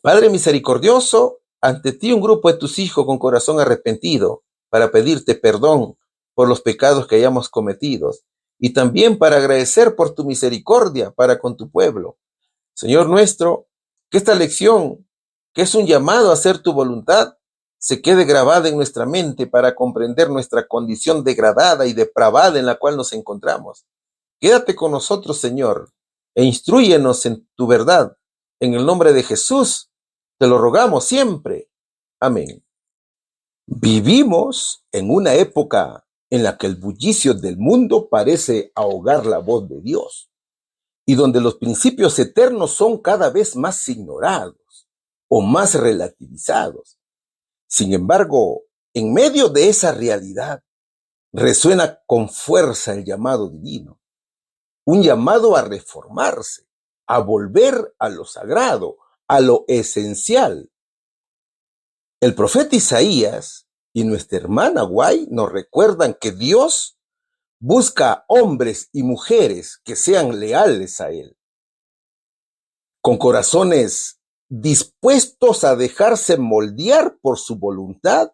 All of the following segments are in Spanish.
Padre misericordioso, ante ti un grupo de tus hijos con corazón arrepentido para pedirte perdón por los pecados que hayamos cometido y también para agradecer por tu misericordia para con tu pueblo. Señor nuestro, que esta lección, que es un llamado a hacer tu voluntad, se quede grabada en nuestra mente para comprender nuestra condición degradada y depravada en la cual nos encontramos. Quédate con nosotros, Señor, e instrúyenos en tu verdad. En el nombre de Jesús, te lo rogamos siempre. Amén. Vivimos en una época en la que el bullicio del mundo parece ahogar la voz de Dios y donde los principios eternos son cada vez más ignorados o más relativizados. Sin embargo, en medio de esa realidad, resuena con fuerza el llamado divino, un llamado a reformarse, a volver a lo sagrado, a lo esencial. El profeta Isaías y nuestra hermana Guay nos recuerdan que Dios busca hombres y mujeres que sean leales a Él, con corazones dispuestos a dejarse moldear por su voluntad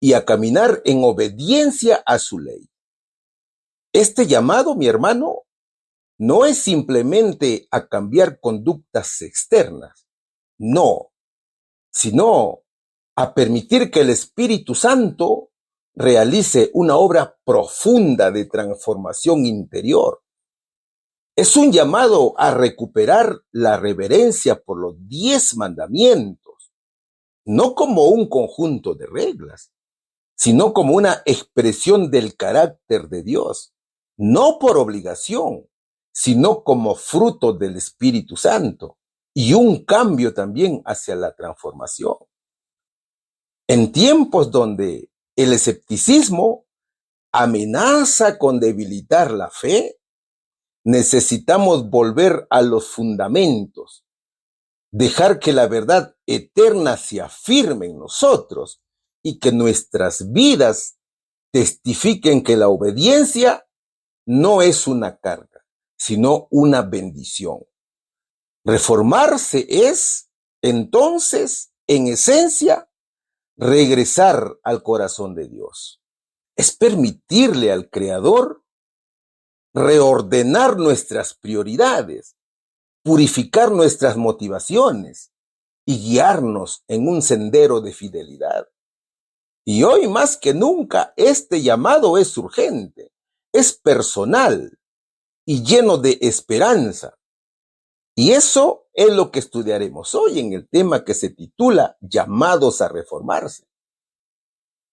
y a caminar en obediencia a su ley. Este llamado, mi hermano, no es simplemente a cambiar conductas externas, no, sino a permitir que el Espíritu Santo realice una obra profunda de transformación interior. Es un llamado a recuperar la reverencia por los 10 mandamientos, no como un conjunto de reglas, sino como una expresión del carácter de Dios, no por obligación, sino como fruto del Espíritu Santo y un cambio también hacia la transformación. En tiempos donde el escepticismo amenaza con debilitar la fe, necesitamos volver a los fundamentos, dejar que la verdad eterna se afirme en nosotros y que nuestras vidas testifiquen que la obediencia no es una carga, sino una bendición. Reformarse es, entonces, en esencia, regresar al corazón de Dios. Es permitirle al Creador reordenar nuestras prioridades, purificar nuestras motivaciones y guiarnos en un sendero de fidelidad. Y hoy más que nunca este llamado es urgente, es personal y lleno de esperanza. Y eso es lo que estudiaremos hoy en el tema que se titula Llamados a reformarse.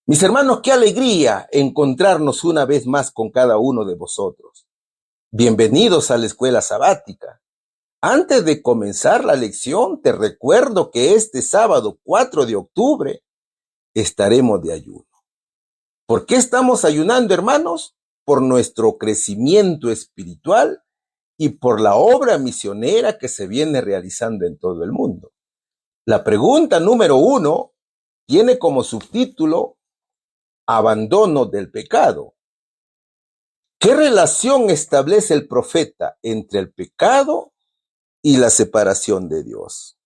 Mis hermanos, qué alegría encontrarnos una vez más con cada uno de vosotros. Bienvenidos a la escuela sabática. Antes de comenzar la lección, te recuerdo que este sábado 4 de octubre estaremos de ayuno. ¿Por qué estamos ayunando, hermanos? Por nuestro crecimiento espiritual y por la obra misionera que se viene realizando en todo el mundo. La pregunta número 1 tiene como subtítulo Abandono del pecado. ¿Qué relación establece el profeta entre el pecado y la separación de Dios?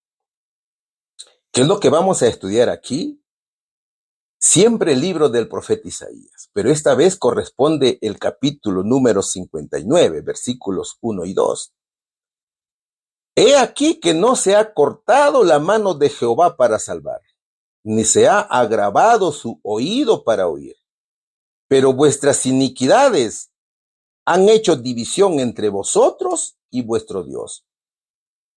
¿Qué es lo que vamos a estudiar aquí? Siempre el libro del profeta Isaías, pero esta vez corresponde el capítulo número 59, versículos 1 y 2. He aquí que no se ha cortado la mano de Jehová para salvar, ni se ha agravado su oído para oír. Pero vuestras iniquidades han hecho división entre vosotros y vuestro Dios,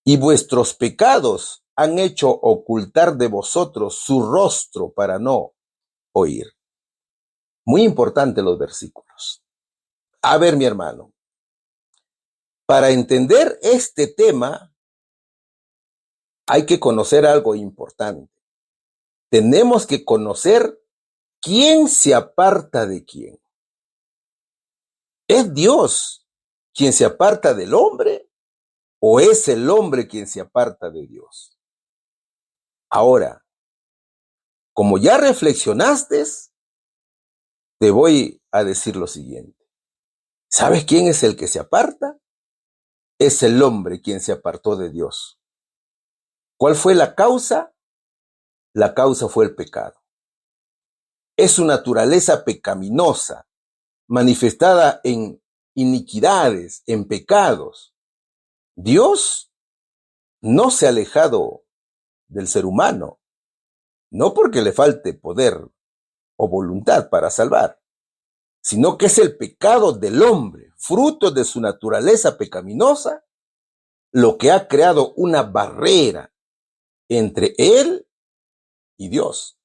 y vuestros pecados han hecho ocultar de vosotros su rostro para no oír. Muy importante los versículos. A ver, mi hermano, para entender este tema hay que conocer algo importante. Tenemos que conocer quién se aparta de quién. ¿Es Dios quien se aparta del hombre o es el hombre quien se aparta de Dios? Ahora, como ya reflexionaste, te voy a decir lo siguiente. ¿Sabes quién es el que se aparta? Es el hombre quien se apartó de Dios. ¿Cuál fue la causa? La causa fue el pecado. Es su naturaleza pecaminosa, manifestada en iniquidades, en pecados. Dios no se ha alejado del ser humano, no porque le falte poder o voluntad para salvar, sino que es el pecado del hombre, fruto de su naturaleza pecaminosa, lo que ha creado una barrera entre él y Dios.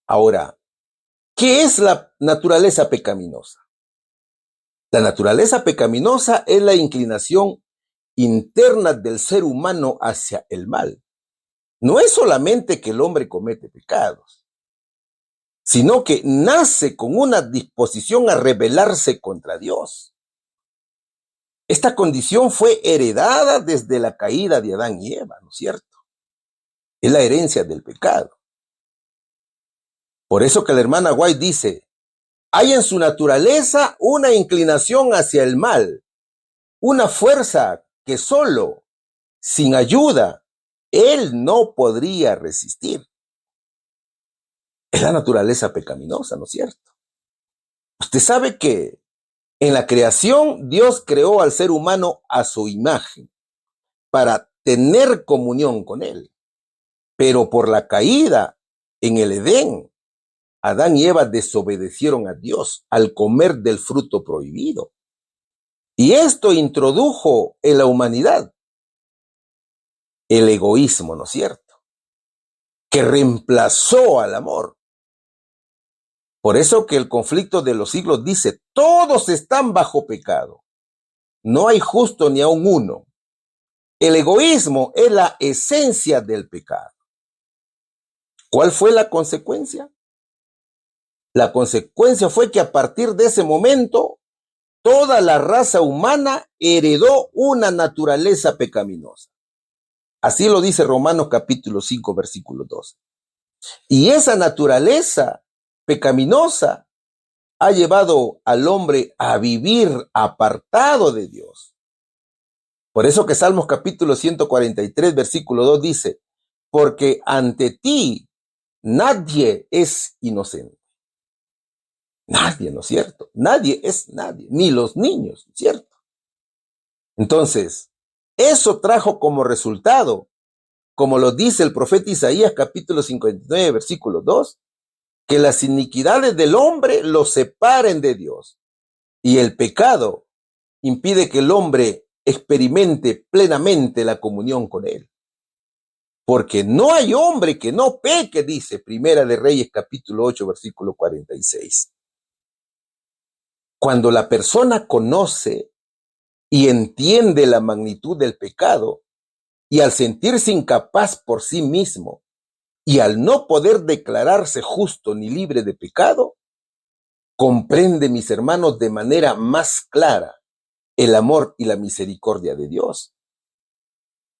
Ahora, ¿qué es la naturaleza pecaminosa? La naturaleza pecaminosa es la inclinación interna del ser humano hacia el mal. No es solamente que el hombre comete pecados, sino que nace con una disposición a rebelarse contra Dios. Esta condición fue heredada desde la caída de Adán y Eva, ¿no es cierto? Es la herencia del pecado. Por eso que la hermana White dice, hay en su naturaleza una inclinación hacia el mal, una fuerza que solo, sin ayuda, él no podría resistir. Es la naturaleza pecaminosa, ¿no es cierto? Usted sabe que en la creación Dios creó al ser humano a su imagen para tener comunión con él. Pero por la caída en el Edén, Adán y Eva desobedecieron a Dios al comer del fruto prohibido. Y esto introdujo en la humanidad el egoísmo, ¿no es cierto? Que reemplazó al amor. Por eso que el conflicto de los siglos dice, todos están bajo pecado. No hay justo ni aun uno. El egoísmo es la esencia del pecado. ¿Cuál fue la consecuencia? La consecuencia fue que a partir de ese momento, toda la raza humana heredó una naturaleza pecaminosa. Así lo dice Romanos capítulo 5, versículo 12. Y esa naturaleza pecaminosa ha llevado al hombre a vivir apartado de Dios. Por eso que Salmos capítulo 143, versículo 2 dice, porque ante ti nadie es inocente. Nadie, ¿no es cierto? Nadie es nadie, ni los niños, ¿no es cierto? Entonces, eso trajo como resultado, como lo dice el profeta Isaías capítulo 59, versículo 2, que las iniquidades del hombre lo separen de Dios y el pecado impide que el hombre experimente plenamente la comunión con él. Porque no hay hombre que no peque, dice Primera de Reyes capítulo 8, versículo 46. Cuando la persona conoce y entiende la magnitud del pecado y al sentirse incapaz por sí mismo y al no poder declararse justo ni libre de pecado, comprende, mis hermanos, de manera más clara el amor y la misericordia de Dios.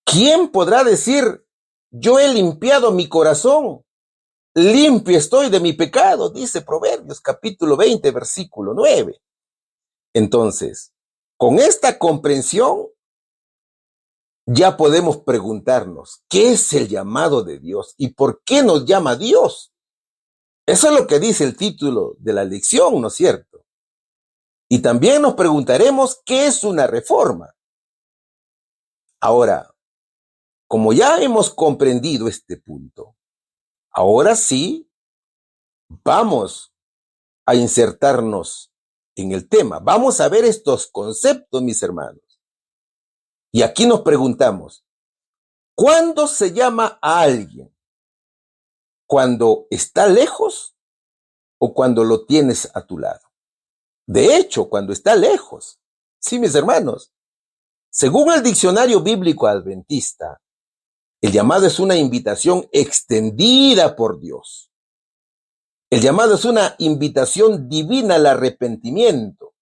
¿Quién podrá decir, yo he limpiado mi corazón, limpio estoy de mi pecado? Dice Proverbios capítulo 20, versículo 9. Entonces, con esta comprensión, ya podemos preguntarnos, ¿qué es el llamado de Dios? ¿Y por qué nos llama Dios? Eso es lo que dice el título de la lección, ¿no es cierto? Y también nos preguntaremos, ¿qué es una reforma? Ahora, como ya hemos comprendido este punto, ahora sí vamos a insertarnos en el tema. Vamos a ver estos conceptos, mis hermanos. Y aquí nos preguntamos, ¿cuándo se llama a alguien? ¿Cuando está lejos o cuando lo tienes a tu lado? De hecho, cuando está lejos. Sí, mis hermanos. Según el diccionario bíblico adventista, el llamado es una invitación extendida por Dios. El llamado es una invitación divina al arrepentimiento,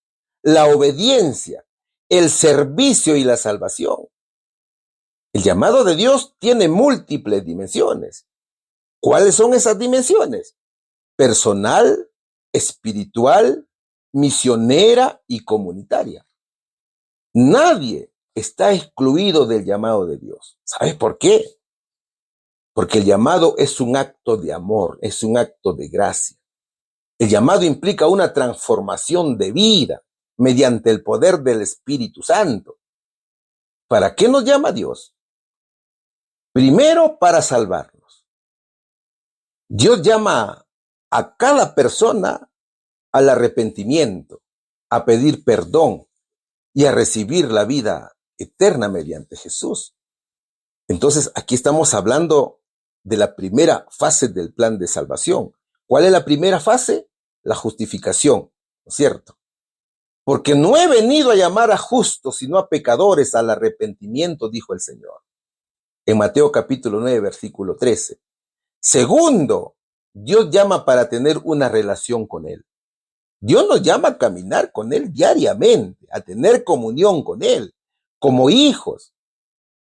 la obediencia, el servicio y la salvación. El llamado de Dios tiene múltiples dimensiones. ¿Cuáles son esas dimensiones? Personal, espiritual, misionera y comunitaria. Nadie está excluido del llamado de Dios. ¿Sabes por qué? Porque el llamado es un acto de amor, es un acto de gracia. El llamado implica una transformación de vida mediante el poder del Espíritu Santo. ¿Para qué nos llama Dios? Primero, para salvarnos. Dios llama a cada persona al arrepentimiento, a pedir perdón y a recibir la vida eterna mediante Jesús. Entonces, aquí estamos hablando de la primera fase del plan de salvación. ¿Cuál es la primera fase? La justificación, ¿no es cierto? Porque no he venido a llamar a justos, sino a pecadores al arrepentimiento, dijo el Señor. En Mateo capítulo 9, versículo 13. Segundo, Dios llama para tener una relación con Él. Dios nos llama a caminar con Él diariamente, a tener comunión con Él, como hijos.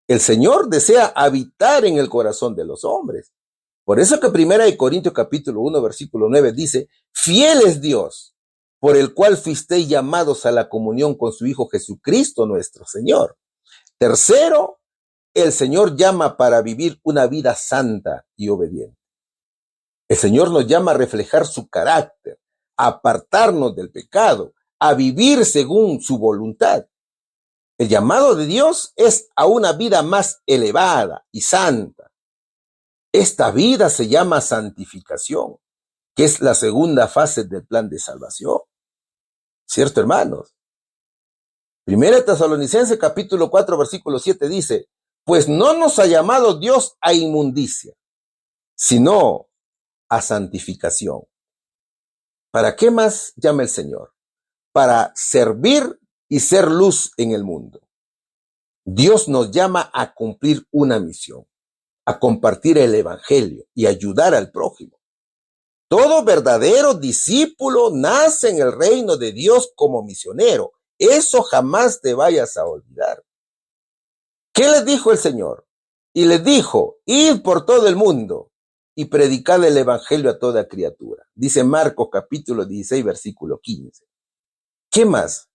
El Señor desea habitar en el corazón de los hombres. Por eso que 1 Corintios capítulo 1, versículo 9 dice, fiel es Dios, por el cual fuisteis llamados a la comunión con su Hijo Jesucristo nuestro Señor. Tercero, el Señor llama para vivir una vida santa y obediente. El Señor nos llama a reflejar su carácter, a apartarnos del pecado, a vivir según su voluntad. El llamado de Dios es a una vida más elevada y santa. Esta vida se llama santificación, que es la segunda fase del plan de salvación. ¿Cierto, hermanos? 1 Tesalonicenses capítulo 4, versículo 7 dice, pues no nos ha llamado Dios a inmundicia, sino a santificación. ¿Para qué más llama el Señor? Para servir y ser luz en el mundo. Dios nos llama a cumplir una misión, a compartir el evangelio y ayudar al prójimo. Todo verdadero discípulo nace en el reino de Dios como misionero. Eso jamás te vayas a olvidar. ¿Qué les dijo el Señor? Y les dijo, id por todo el mundo y predicad el evangelio a toda criatura. Dice Marcos capítulo 16, versículo 15. ¿Qué más?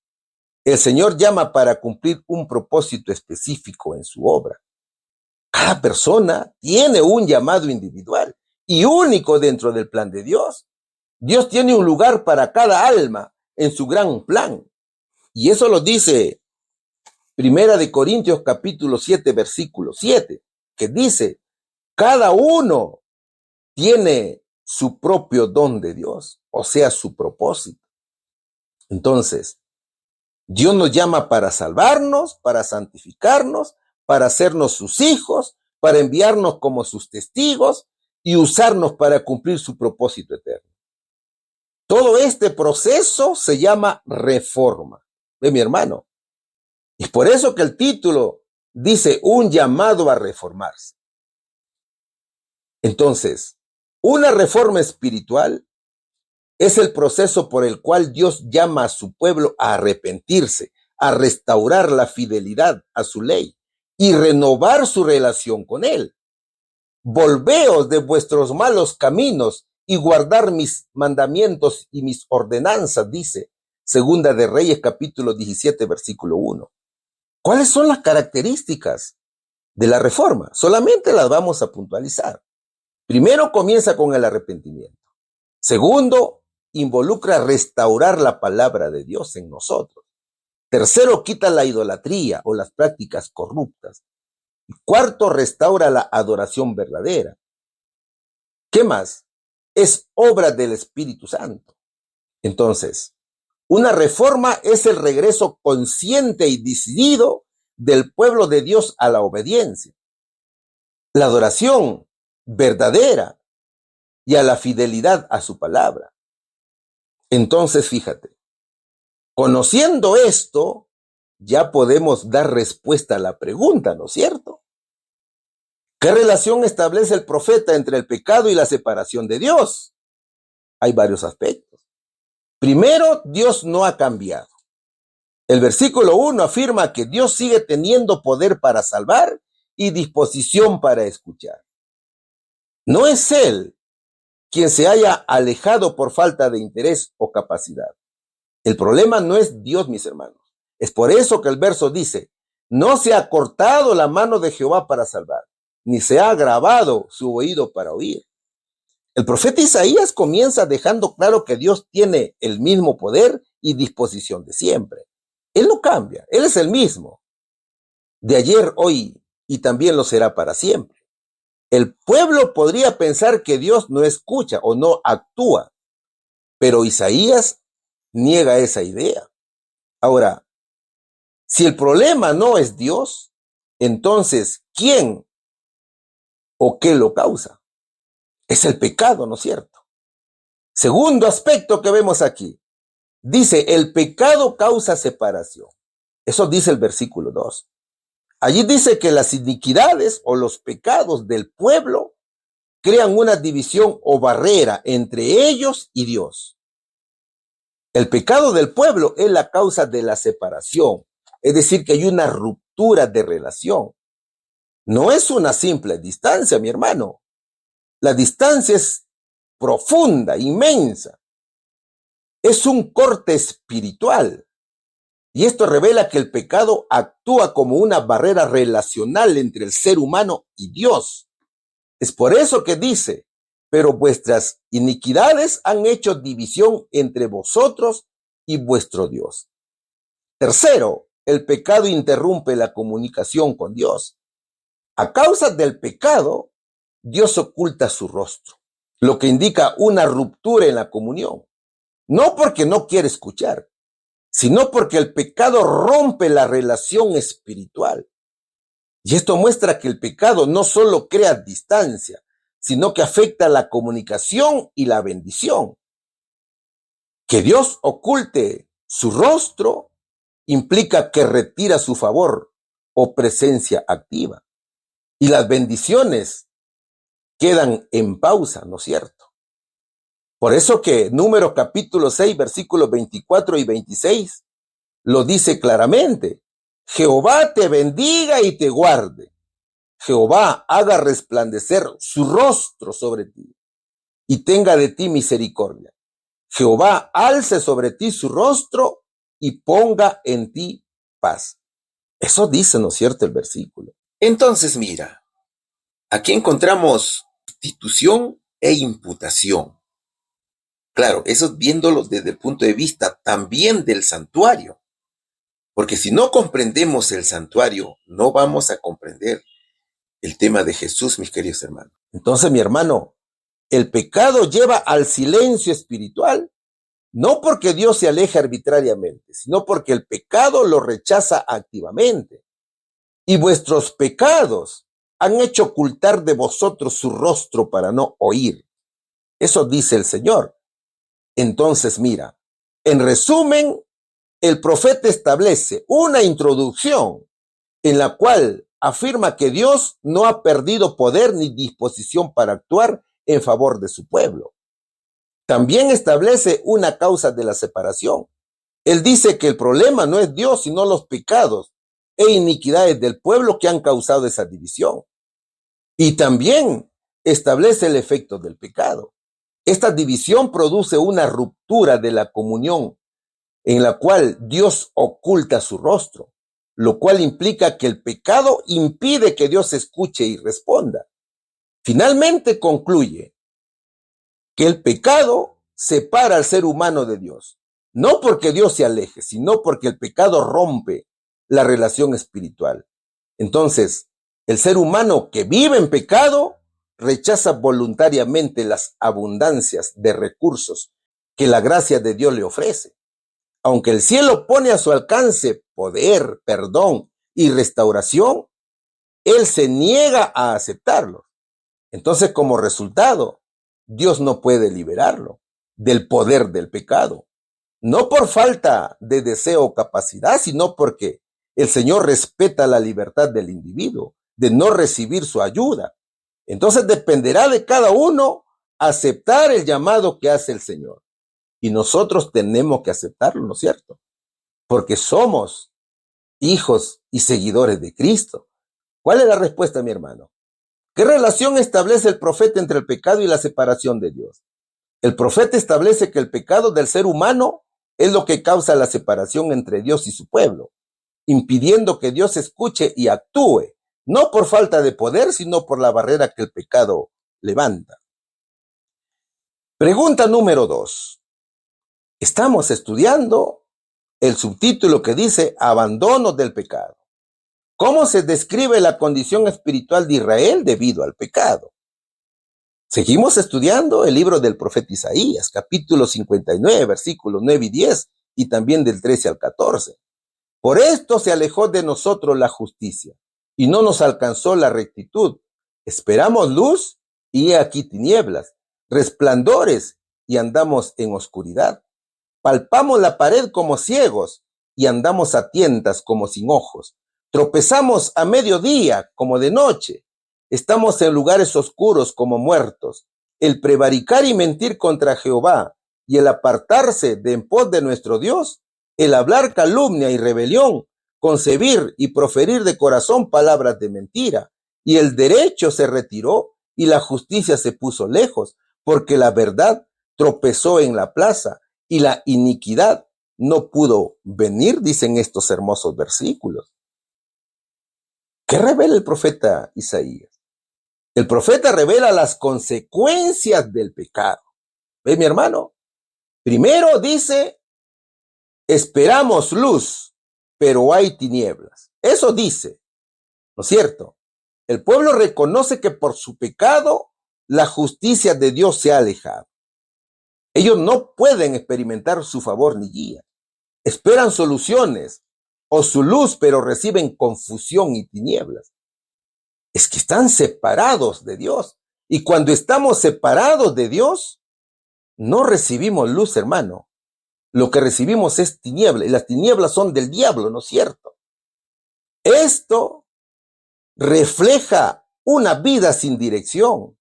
El Señor llama para cumplir un propósito específico en su obra. Cada persona tiene un llamado individual y único dentro del plan de Dios. Dios tiene un lugar para cada alma en su gran plan. Y eso lo dice 1 Corintios capítulo 7, versículo 7, que dice, cada uno tiene su propio don de Dios, o sea, su propósito. Entonces, Dios nos llama para salvarnos, para santificarnos, para hacernos sus hijos, para enviarnos como sus testigos y usarnos para cumplir su propósito eterno. Todo este proceso se llama reforma. ¿Ve, mi hermano? Es por eso que el título dice un llamado a reformarse. Entonces, una reforma espiritual es el proceso por el cual Dios llama a su pueblo a arrepentirse, a restaurar la fidelidad a su ley y renovar su relación con Él. Volveos de vuestros malos caminos y guardar mis mandamientos y mis ordenanzas, dice Segunda de Reyes capítulo 17, versículo 1. ¿Cuáles son las características de la reforma? Solamente las vamos a puntualizar. Primero, comienza con el arrepentimiento. Segundo, involucra restaurar la palabra de Dios en nosotros. Tercero, quita la idolatría o las prácticas corruptas. Y cuarto, restaura la adoración verdadera. ¿Qué más? Es obra del Espíritu Santo. Entonces, una reforma es el regreso consciente y decidido del pueblo de Dios a la obediencia, la adoración verdadera y a la fidelidad a su palabra. Entonces, fíjate, conociendo esto, ya podemos dar respuesta a la pregunta, ¿no es cierto? ¿Qué relación establece el profeta entre el pecado y la separación de Dios? Hay varios aspectos. Primero, Dios no ha cambiado. El versículo 1 afirma que Dios sigue teniendo poder para salvar y disposición para escuchar. No es Él quien se haya alejado por falta de interés o capacidad. El problema no es Dios, mis hermanos. Es por eso que el verso dice, No se ha cortado la mano de Jehová para salvar, ni se ha agravado su oído para oír. El profeta Isaías comienza dejando claro que Dios tiene el mismo poder y disposición de siempre. Él no cambia, Él es el mismo, de ayer, hoy y también lo será para siempre. El pueblo podría pensar que Dios no escucha o no actúa, pero Isaías niega esa idea. Ahora, si el problema no es Dios, entonces, ¿quién o qué lo causa? Es el pecado, ¿no es cierto? Segundo aspecto que vemos aquí. Dice, el pecado causa separación. Eso dice el versículo 2. Allí dice que las iniquidades o los pecados del pueblo crean una división o barrera entre ellos y Dios. El pecado del pueblo es la causa de la separación, es decir, que hay una ruptura de relación. No es una simple distancia, mi hermano. La distancia es profunda, inmensa. Es un corte espiritual. Y esto revela que el pecado actúa como una barrera relacional entre el ser humano y Dios. Es por eso que dice, pero vuestras iniquidades han hecho división entre vosotros y vuestro Dios. Tercero, el pecado interrumpe la comunicación con Dios. A causa del pecado, Dios oculta su rostro, lo que indica una ruptura en la comunión. No porque no quiere escuchar, sino porque el pecado rompe la relación espiritual. Y esto muestra que el pecado no solo crea distancia, sino que afecta la comunicación y la bendición. Que Dios oculte su rostro implica que retira su favor o presencia activa. Y las bendiciones quedan en pausa, ¿no es cierto? Por eso que Números capítulo 6, versículos 24 y 26 lo dice claramente. Jehová te bendiga y te guarde. Jehová haga resplandecer su rostro sobre ti y tenga de ti misericordia. Jehová alce sobre ti su rostro y ponga en ti paz. Eso dice, ¿no es cierto?, el versículo. Entonces, mira, aquí encontramos sustitución e imputación. Claro, eso viéndolo desde el punto de vista también del santuario. Porque si no comprendemos el santuario, no vamos a comprender el tema de Jesús, mis queridos hermanos. Entonces, mi hermano, el pecado lleva al silencio espiritual, no porque Dios se aleje arbitrariamente, sino porque el pecado lo rechaza activamente. Y vuestros pecados han hecho ocultar de vosotros su rostro para no oír. Eso dice el Señor. Entonces, mira, en resumen, el profeta establece una introducción en la cual afirma que Dios no ha perdido poder ni disposición para actuar en favor de su pueblo. También establece una causa de la separación. Él dice que el problema no es Dios, sino los pecados e iniquidades del pueblo que han causado esa división. Y también establece el efecto del pecado. Esta división produce una ruptura de la comunión en la cual Dios oculta su rostro, lo cual implica que el pecado impide que Dios escuche y responda. Finalmente concluye que el pecado separa al ser humano de Dios, no porque Dios se aleje, sino porque el pecado rompe la relación espiritual. Entonces, el ser humano que vive en pecado rechaza voluntariamente las abundancias de recursos que la gracia de Dios le ofrece. Aunque el cielo pone a su alcance poder, perdón y restauración, él se niega a aceptarlo. Entonces, como resultado, Dios no puede liberarlo del poder del pecado. No por falta de deseo o capacidad, sino porque el Señor respeta la libertad del individuo de no recibir su ayuda. Entonces dependerá de cada uno aceptar el llamado que hace el Señor. Y nosotros tenemos que aceptarlo, ¿no es cierto? Porque somos hijos y seguidores de Cristo. ¿Cuál es la respuesta, mi hermano? ¿Qué relación establece el profeta entre el pecado y la separación de Dios? El profeta establece que el pecado del ser humano es lo que causa la separación entre Dios y su pueblo. impidiendo que Dios escuche y actúe, no por falta de poder, sino por la barrera que el pecado levanta. Pregunta número 2. Estamos estudiando el subtítulo que dice Abandono del pecado. ¿Cómo se describe la condición espiritual de Israel debido al pecado? Seguimos estudiando el libro del profeta Isaías, capítulo 59, versículos 9 y 10, y también del 13 al 14. Por esto se alejó de nosotros la justicia, y no nos alcanzó la rectitud. Esperamos luz, y he aquí tinieblas, resplandores, y andamos en oscuridad. Palpamos la pared como ciegos, y andamos a tientas como sin ojos. Tropezamos a mediodía como de noche. Estamos en lugares oscuros como muertos. El prevaricar y mentir contra Jehová y el apartarse de en pos de nuestro Dios, el hablar calumnia y rebelión, concebir y proferir de corazón palabras de mentira, y el derecho se retiró y la justicia se puso lejos, porque la verdad tropezó en la plaza y la iniquidad no pudo venir, dicen estos hermosos versículos. ¿Qué revela el profeta Isaías? El profeta revela las consecuencias del pecado. ¿Ves, mi hermano? Primero dice, esperamos luz, pero hay tinieblas. Eso dice, ¿no es cierto? El pueblo reconoce que por su pecado la justicia de Dios se ha alejado. Ellos no pueden experimentar su favor ni guía. Esperan soluciones o su luz, pero reciben confusión y tinieblas. Es que están separados de Dios. Y cuando estamos separados de Dios, no recibimos luz, hermano. Lo que recibimos es tiniebla, y las tinieblas son del diablo, ¿no es cierto? Esto refleja una vida sin dirección,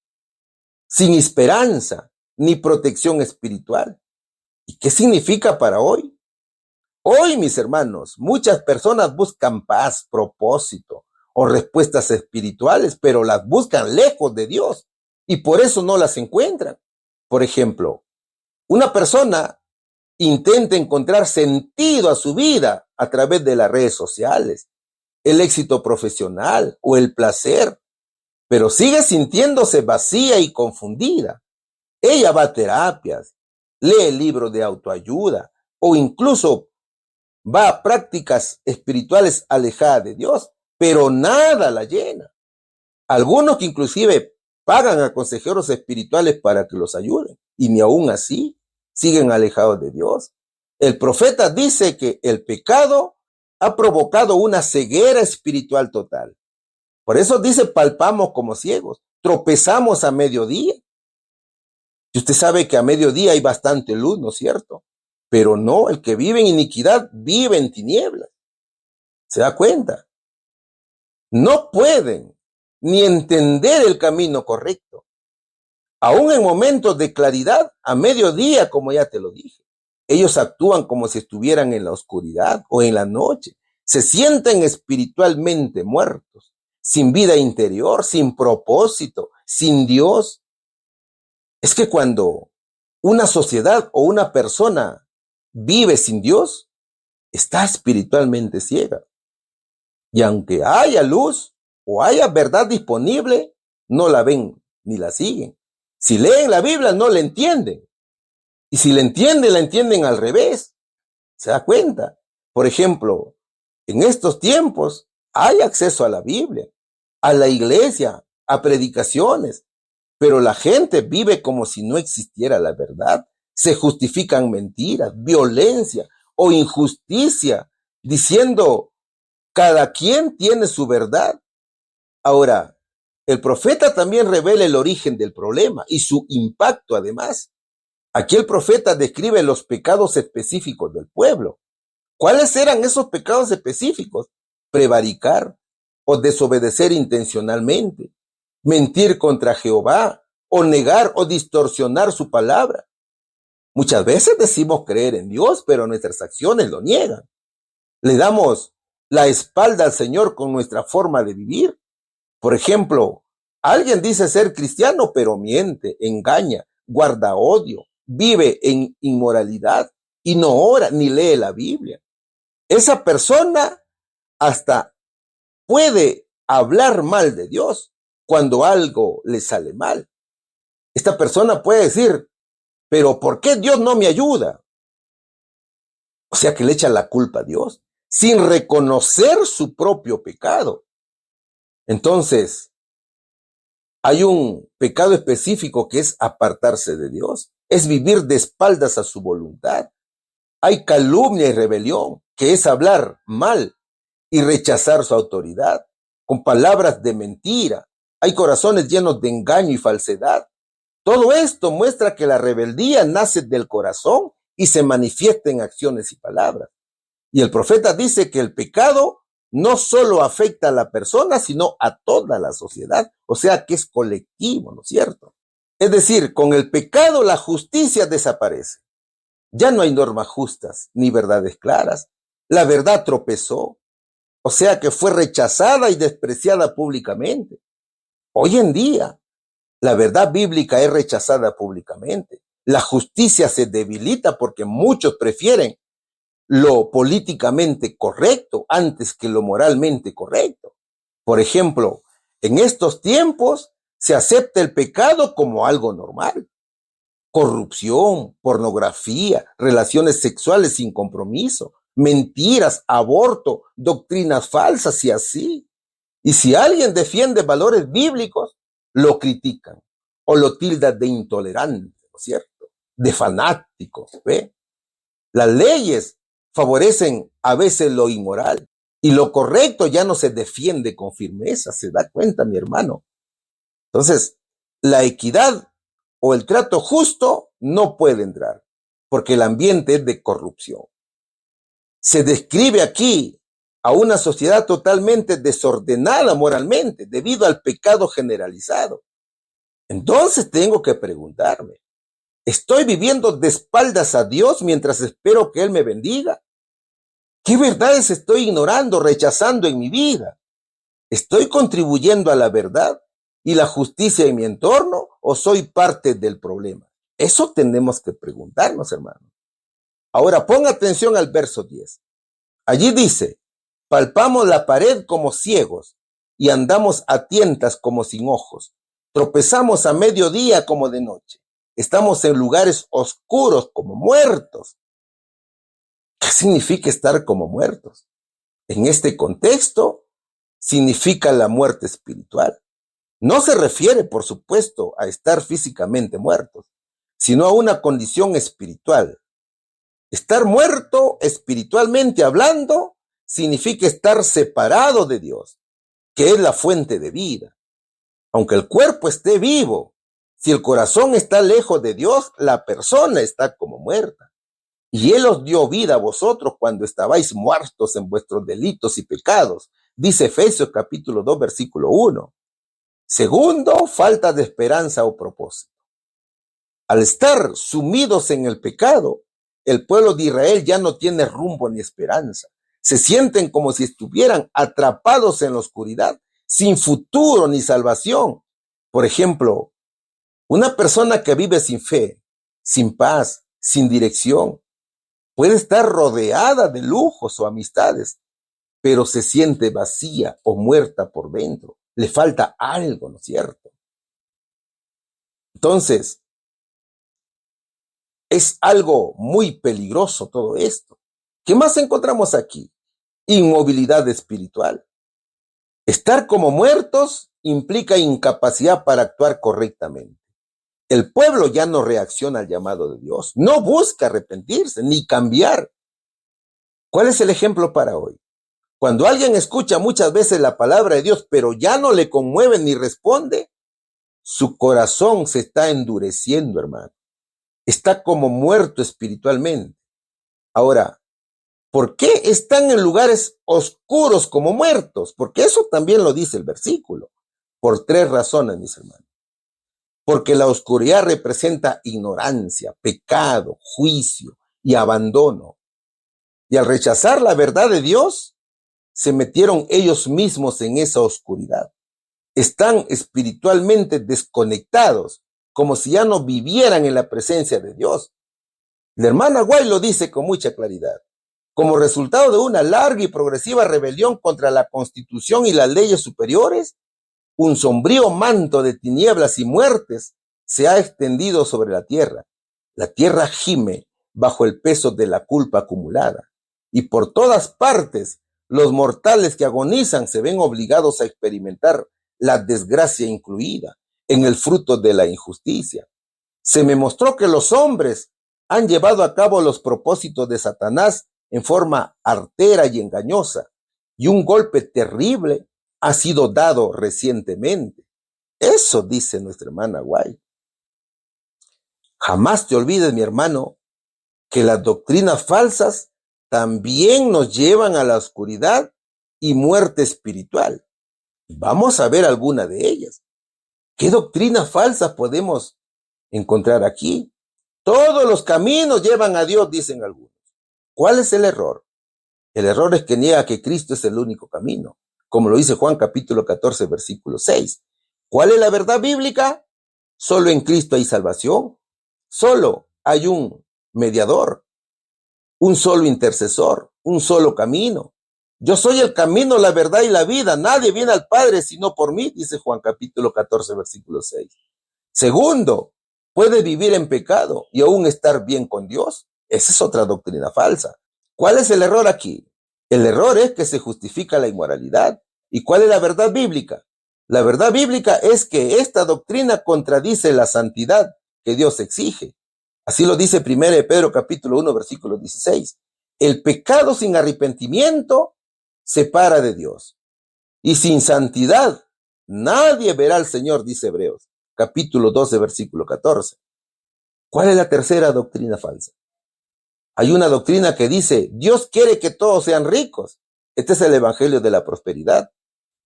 sin esperanza, ni protección espiritual. ¿Y qué significa para hoy? Hoy, mis hermanos, muchas personas buscan paz, propósito o respuestas espirituales, pero las buscan lejos de Dios y por eso no las encuentran. Por ejemplo, una persona intenta encontrar sentido a su vida a través de las redes sociales, el éxito profesional o el placer, pero sigue sintiéndose vacía y confundida. Ella va a terapias, lee libros de autoayuda o incluso va a prácticas espirituales alejadas de Dios, pero nada la llena. Algunos que inclusive pagan a consejeros espirituales para que los ayuden y ni aún así siguen alejados de Dios. El profeta dice que el pecado ha provocado una ceguera espiritual total. Por eso dice, palpamos como ciegos, tropezamos a mediodía. Y usted sabe que a mediodía hay bastante luz, ¿no es cierto? Pero no, el que vive en iniquidad vive en tinieblas. ¿Se da cuenta? No pueden ni entender el camino correcto. Aún en momentos de claridad, a mediodía, como ya te lo dije, ellos actúan como si estuvieran en la oscuridad o en la noche. Se sienten espiritualmente muertos, sin vida interior, sin propósito, sin Dios. Es que cuando una sociedad o una persona vive sin Dios, está espiritualmente ciega. Y aunque haya luz o haya verdad disponible, no la ven ni la siguen. Si leen la Biblia, no la entienden. Y si la entienden al revés. ¿Se da cuenta? Por ejemplo, en estos tiempos hay acceso a la Biblia, a la iglesia, a predicaciones, pero la gente vive como si no existiera la verdad. Se justifican mentiras, violencia o injusticia, diciendo, cada quien tiene su verdad. Ahora, el profeta también revela el origen del problema y su impacto además. Aquí el profeta describe los pecados específicos del pueblo. ¿Cuáles eran esos pecados específicos? Prevaricar o desobedecer intencionalmente, mentir contra Jehová o negar o distorsionar su palabra. Muchas veces decimos creer en Dios, pero nuestras acciones lo niegan. Le damos la espalda al Señor con nuestra forma de vivir. Por ejemplo, alguien dice ser cristiano, pero miente, engaña, guarda odio, vive en inmoralidad y no ora ni lee la Biblia. Esa persona hasta puede hablar mal de Dios cuando algo le sale mal. Esta persona puede decir, pero ¿por qué Dios no me ayuda? O sea que le echa la culpa a Dios sin reconocer su propio pecado. Entonces, hay un pecado específico que es apartarse de Dios, es vivir de espaldas a su voluntad. Hay calumnia y rebelión, que es hablar mal y rechazar su autoridad con palabras de mentira. Hay corazones llenos de engaño y falsedad. Todo esto muestra que la rebeldía nace del corazón y se manifiesta en acciones y palabras. Y el profeta dice que el pecado no solo afecta a la persona, sino a toda la sociedad. O sea que es colectivo, ¿no es cierto? Es decir, con el pecado la justicia desaparece. Ya no hay normas justas ni verdades claras. La verdad tropezó, o sea que fue rechazada y despreciada públicamente. Hoy en día, la verdad bíblica es rechazada públicamente. La justicia se debilita porque muchos prefieren lo políticamente correcto antes que lo moralmente correcto. Por ejemplo, en estos tiempos se acepta el pecado como algo normal. Corrupción, pornografía, relaciones sexuales sin compromiso, mentiras, aborto, doctrinas falsas y así. Y si alguien defiende valores bíblicos, lo critican o lo tildan de intolerante, ¿no es cierto? De fanático, ¿ve? Las leyes favorecen a veces lo inmoral y lo correcto ya no se defiende con firmeza, ¿se da cuenta, mi hermano? Entonces, la equidad o el trato justo no puede entrar porque el ambiente es de corrupción. Se describe aquí a una sociedad totalmente desordenada moralmente debido al pecado generalizado. Entonces tengo que preguntarme, ¿estoy viviendo de espaldas a Dios mientras espero que Él me bendiga? ¿Qué verdades estoy ignorando, rechazando en mi vida? ¿Estoy contribuyendo a la verdad y la justicia en mi entorno o soy parte del problema? Eso tenemos que preguntarnos, hermano. Ahora ponga atención al verso 10. Allí dice, palpamos la pared como ciegos y andamos a tientas como sin ojos. Tropezamos a mediodía como de noche. Estamos en lugares oscuros como muertos. ¿Qué significa estar como muertos? En este contexto, significa la muerte espiritual. No se refiere, por supuesto, a estar físicamente muertos, sino a una condición espiritual. Estar muerto espiritualmente hablando significa estar separado de Dios, que es la fuente de vida. Aunque el cuerpo esté vivo, si el corazón está lejos de Dios, la persona está como muerta. Y Él os dio vida a vosotros cuando estabais muertos en vuestros delitos y pecados, dice Efesios capítulo 2, versículo 1. Segundo, falta de esperanza o propósito. Al estar sumidos en el pecado, el pueblo de Israel ya no tiene rumbo ni esperanza. Se sienten como si estuvieran atrapados en la oscuridad, sin futuro ni salvación. Por ejemplo, una persona que vive sin fe, sin paz, sin dirección, puede estar rodeada de lujos o amistades, pero se siente vacía o muerta por dentro. Le falta algo, ¿no es cierto? Entonces, es algo muy peligroso todo esto. ¿Qué más encontramos aquí? Inmovilidad espiritual. Estar como muertos implica incapacidad para actuar correctamente. El pueblo ya no reacciona al llamado de Dios, no busca arrepentirse ni cambiar. ¿Cuál es el ejemplo para hoy? Cuando alguien escucha muchas veces la palabra de Dios, pero ya no le conmueve ni responde, su corazón se está endureciendo, hermano. Está como muerto espiritualmente. Ahora, ¿por qué están en lugares oscuros como muertos? Porque eso también lo dice el versículo. Por tres razones, mis hermanos. Porque la oscuridad representa ignorancia, pecado, juicio y abandono. Y al rechazar la verdad de Dios, se metieron ellos mismos en esa oscuridad. Están espiritualmente desconectados, como si ya no vivieran en la presencia de Dios. La hermana White lo dice con mucha claridad. como resultado de una larga y progresiva rebelión contra la Constitución y las leyes superiores, un sombrío manto de tinieblas y muertes se ha extendido sobre la tierra. La tierra gime bajo el peso de la culpa acumulada, y por todas partes los mortales que agonizan se ven obligados a experimentar la desgracia incluida en el fruto de la injusticia. Se me mostró que los hombres han llevado a cabo los propósitos de Satanás en forma artera y engañosa, y un golpe terrible ha sido dado recientemente. Eso dice nuestra hermana White. Jamás te olvides, mi hermano, que las doctrinas falsas también nos llevan a la oscuridad y muerte espiritual. Vamos a ver alguna de ellas. ¿Qué doctrinas falsas podemos encontrar aquí? Todos los caminos llevan a Dios, dicen algunos. ¿Cuál es el error? El error es que niega que Cristo es el único camino, como lo dice Juan capítulo 14, versículo 6. ¿Cuál es la verdad bíblica? Solo en Cristo hay salvación. Solo hay un mediador, un solo intercesor, un solo camino. Yo soy el camino, la verdad y la vida. Nadie viene al Padre sino por mí, dice Juan capítulo 14, versículo 6. Segundo, puedes vivir en pecado y aún estar bien con Dios. Esa es otra doctrina falsa. ¿Cuál es el error aquí? El error es que se justifica la inmoralidad. ¿Y cuál es la verdad bíblica? La verdad bíblica es que esta doctrina contradice la santidad que Dios exige. Así lo dice 1 Pedro capítulo 1, versículo 16. El pecado sin arrepentimiento separa de Dios. Y sin santidad nadie verá al Señor, dice Hebreos capítulo 12, versículo 14. ¿Cuál es la tercera doctrina falsa? Hay una doctrina que dice, Dios quiere que todos sean ricos. Este es el evangelio de la prosperidad.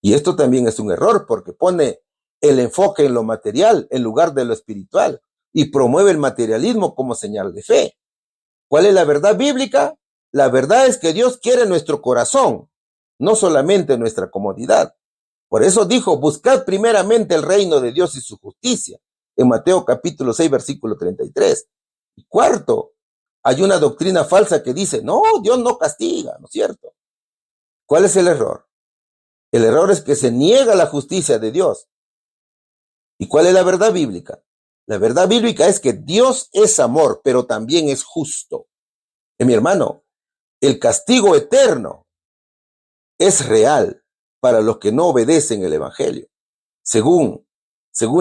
Y esto también es un error porque pone el enfoque en lo material en lugar de lo espiritual y promueve el materialismo como señal de fe. ¿Cuál es la verdad bíblica? La verdad es que Dios quiere nuestro corazón, no solamente nuestra comodidad. Por eso dijo, buscad primeramente el reino de Dios y su justicia, en Mateo capítulo 6, versículo 33. Y cuarto, hay una doctrina falsa que dice, no, Dios no castiga, ¿no es cierto? ¿Cuál es el error? El error es que se niega la justicia de Dios. ¿Y cuál es la verdad bíblica? La verdad bíblica es que Dios es amor, pero también es justo. Mi hermano, el castigo eterno es real para los que no obedecen el evangelio. Según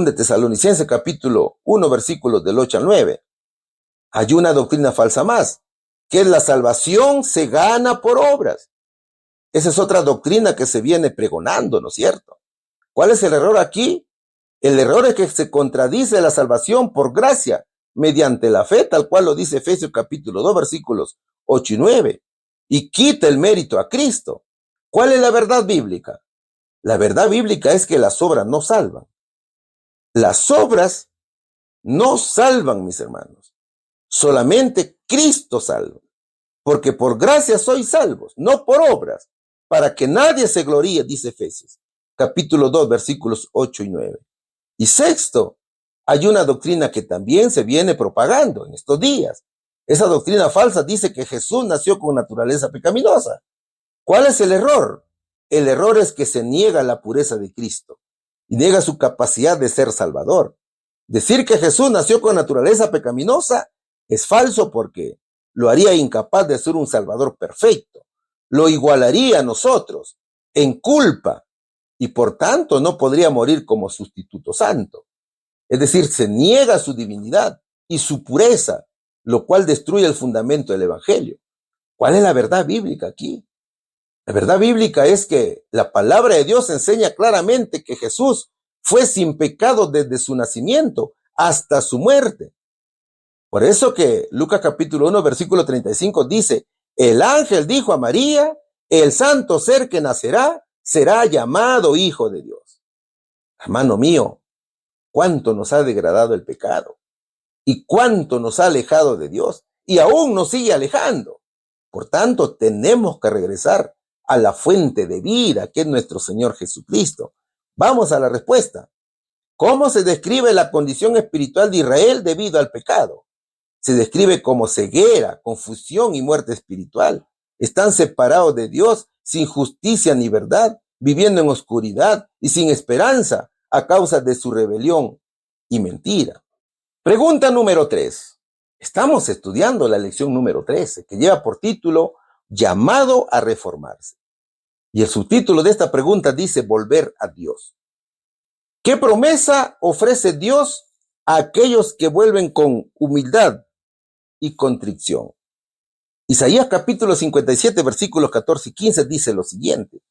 de Tesalonicenses capítulo 1, versículos del 8 al 9. Hay una doctrina falsa más, que es la salvación se gana por obras. Esa es otra doctrina que se viene pregonando, ¿no es cierto? ¿Cuál es el error aquí? El error es que se contradice la salvación por gracia, mediante la fe, tal cual lo dice Efesios capítulo 2, versículos 8 y 9, y quita el mérito a Cristo. ¿Cuál es la verdad bíblica? La verdad bíblica es que las obras no salvan. Las obras no salvan, mis hermanos. Solamente Cristo salva. Porque por gracia sois salvos, no por obras, para que nadie se gloríe, dice Efesios, capítulo 2, versículos 8 y 9. Y sexto, hay una doctrina que también se viene propagando en estos días. Esa doctrina falsa dice que Jesús nació con naturaleza pecaminosa. ¿Cuál es el error? El error es que se niega la pureza de Cristo y niega su capacidad de ser salvador. Decir que Jesús nació con naturaleza pecaminosa es falso porque lo haría incapaz de ser un salvador perfecto. Lo igualaría a nosotros en culpa y por tanto no podría morir como sustituto santo. Es decir, se niega su divinidad y su pureza, lo cual destruye el fundamento del evangelio. ¿Cuál es la verdad bíblica aquí? La verdad bíblica es que la palabra de Dios enseña claramente que Jesús fue sin pecado desde su nacimiento hasta su muerte. Por eso que Lucas capítulo 1, versículo 35 dice, el ángel dijo a María, el santo ser que nacerá será llamado Hijo de Dios. Hermano mío, cuánto nos ha degradado el pecado y cuánto nos ha alejado de Dios y aún nos sigue alejando. Por tanto, tenemos que regresar a la fuente de vida que es nuestro Señor Jesucristo. Vamos a la respuesta. ¿Cómo se describe la condición espiritual de Israel debido al pecado? Se describe como ceguera, confusión y muerte espiritual. están separados de Dios, sin justicia ni verdad, viviendo en oscuridad y sin esperanza a causa de su rebelión y mentira. Pregunta número 3. Estamos estudiando la lección número 13, que lleva por título Llamado a reformarse. Y el subtítulo de esta pregunta dice volver a Dios. ¿Qué promesa ofrece Dios a aquellos que vuelven con humildad y contrición? Isaías capítulo 57, versículos 14 y 15 dice lo siguiente.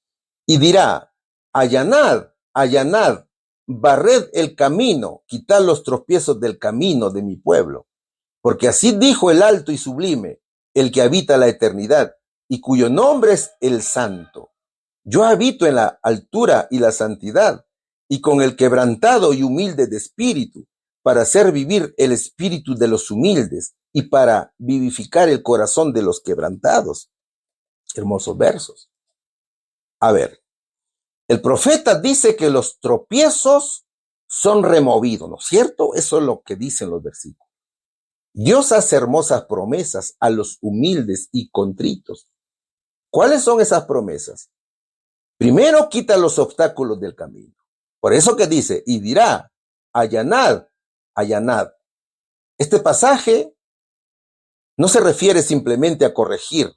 Y dirá, allanad, allanad, barred el camino, quitad los tropiezos del camino de mi pueblo. Porque así dijo el alto y sublime, el que habita la eternidad, y cuyo nombre es el Santo. Yo habito en la altura y la santidad, y con el quebrantado y humilde de espíritu, para hacer vivir el espíritu de los humildes y para vivificar el corazón de los quebrantados. Hermosos versos. A ver, el profeta dice que los tropiezos son removidos, ¿no es cierto? Eso es lo que dicen los versículos. Dios hace hermosas promesas a los humildes y contritos. ¿Cuáles son esas promesas? Primero, quita los obstáculos del camino. Por eso que dice, y dirá, allanad, allanad. Este pasaje no se refiere simplemente a corregir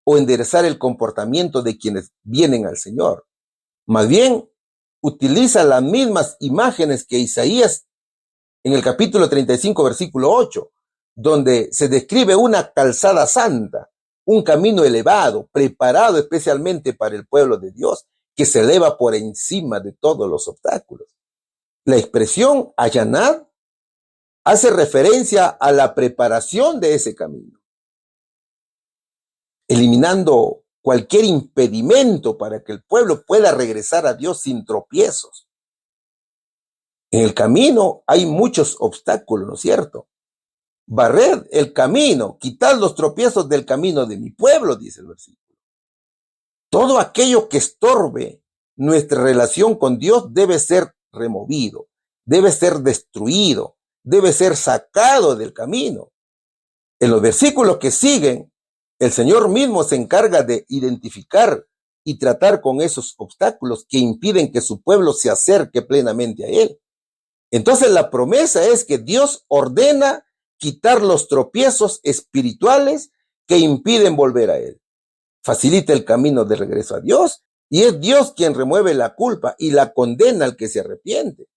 o enderezar el comportamiento de quienes vienen al Señor. Más bien, utiliza las mismas imágenes que Isaías en el capítulo 35, versículo 8, donde se describe una calzada santa, un camino elevado, preparado especialmente para el pueblo de Dios, que se eleva por encima de todos los obstáculos. La expresión allanad hace referencia a la preparación de ese camino, eliminando cualquier impedimento para que el pueblo pueda regresar a Dios sin tropiezos. En el camino hay muchos obstáculos, ¿no es cierto? Barred el camino, quitad los tropiezos del camino de mi pueblo, dice el versículo. Todo aquello que estorbe nuestra relación con Dios debe ser removido, debe ser destruido, debe ser sacado del camino. En los versículos que siguen, el Señor mismo se encarga de identificar y tratar con esos obstáculos que impiden que su pueblo se acerque plenamente a Él. Entonces la promesa es que Dios ordena quitar los tropiezos espirituales que impiden volver a Él. Facilita el camino de regreso a Dios y es Dios quien remueve la culpa y la condena al que se arrepiente.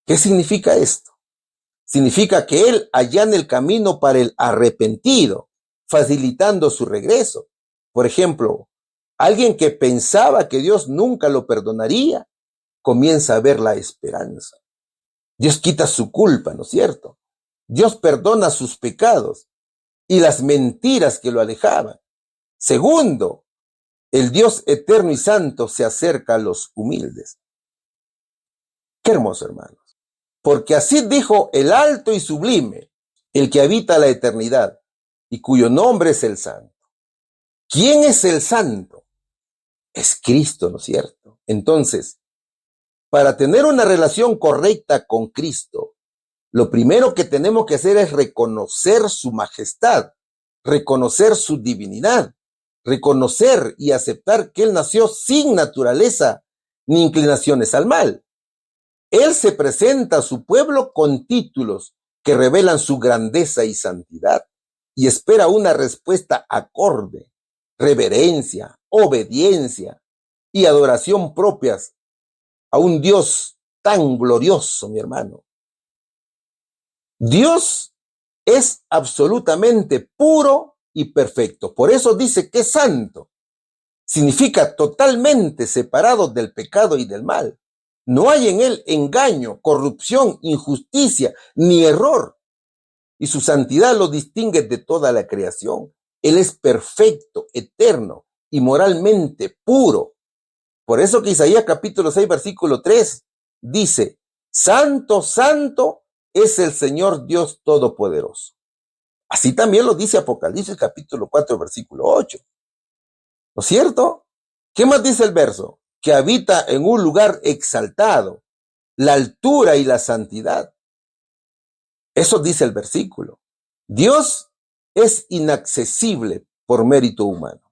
¿Qué significa esto? Significa que Él allana el camino para el arrepentido, facilitando su regreso. Por ejemplo, alguien que pensaba que Dios nunca lo perdonaría, comienza a ver la esperanza. Dios quita su culpa, ¿no es cierto? Dios perdona sus pecados y las mentiras que lo alejaban. Segundo, el Dios eterno y santo se acerca a los humildes. Qué hermoso, hermanos. Porque así dijo el alto y sublime, el que habita la eternidad y cuyo nombre es el Santo. ¿Quién es el Santo? Es Cristo, ¿no es cierto? Entonces, para tener una relación correcta con Cristo, lo primero que tenemos que hacer es reconocer su majestad, reconocer su divinidad, reconocer y aceptar que Él nació sin naturaleza ni inclinaciones al mal. Él se presenta a su pueblo con títulos que revelan su grandeza y santidad y espera una respuesta acorde, reverencia, obediencia y adoración propias a un Dios tan glorioso, mi hermano. Dios es absolutamente puro y perfecto. Por eso dice que es santo. Significa totalmente separado del pecado y del mal. No hay en él engaño, corrupción, injusticia, ni error. Y su santidad lo distingue de toda la creación. Él es perfecto, eterno y moralmente puro. Por eso que Isaías capítulo 6, versículo 3 dice, Santo, santo es el Señor Dios Todopoderoso. Así también lo dice Apocalipsis capítulo 4, versículo 8. ¿No es cierto? ¿Qué más dice el verso? Que habita en un lugar exaltado, la altura y la santidad. Eso dice el versículo. Dios es inaccesible por mérito humano.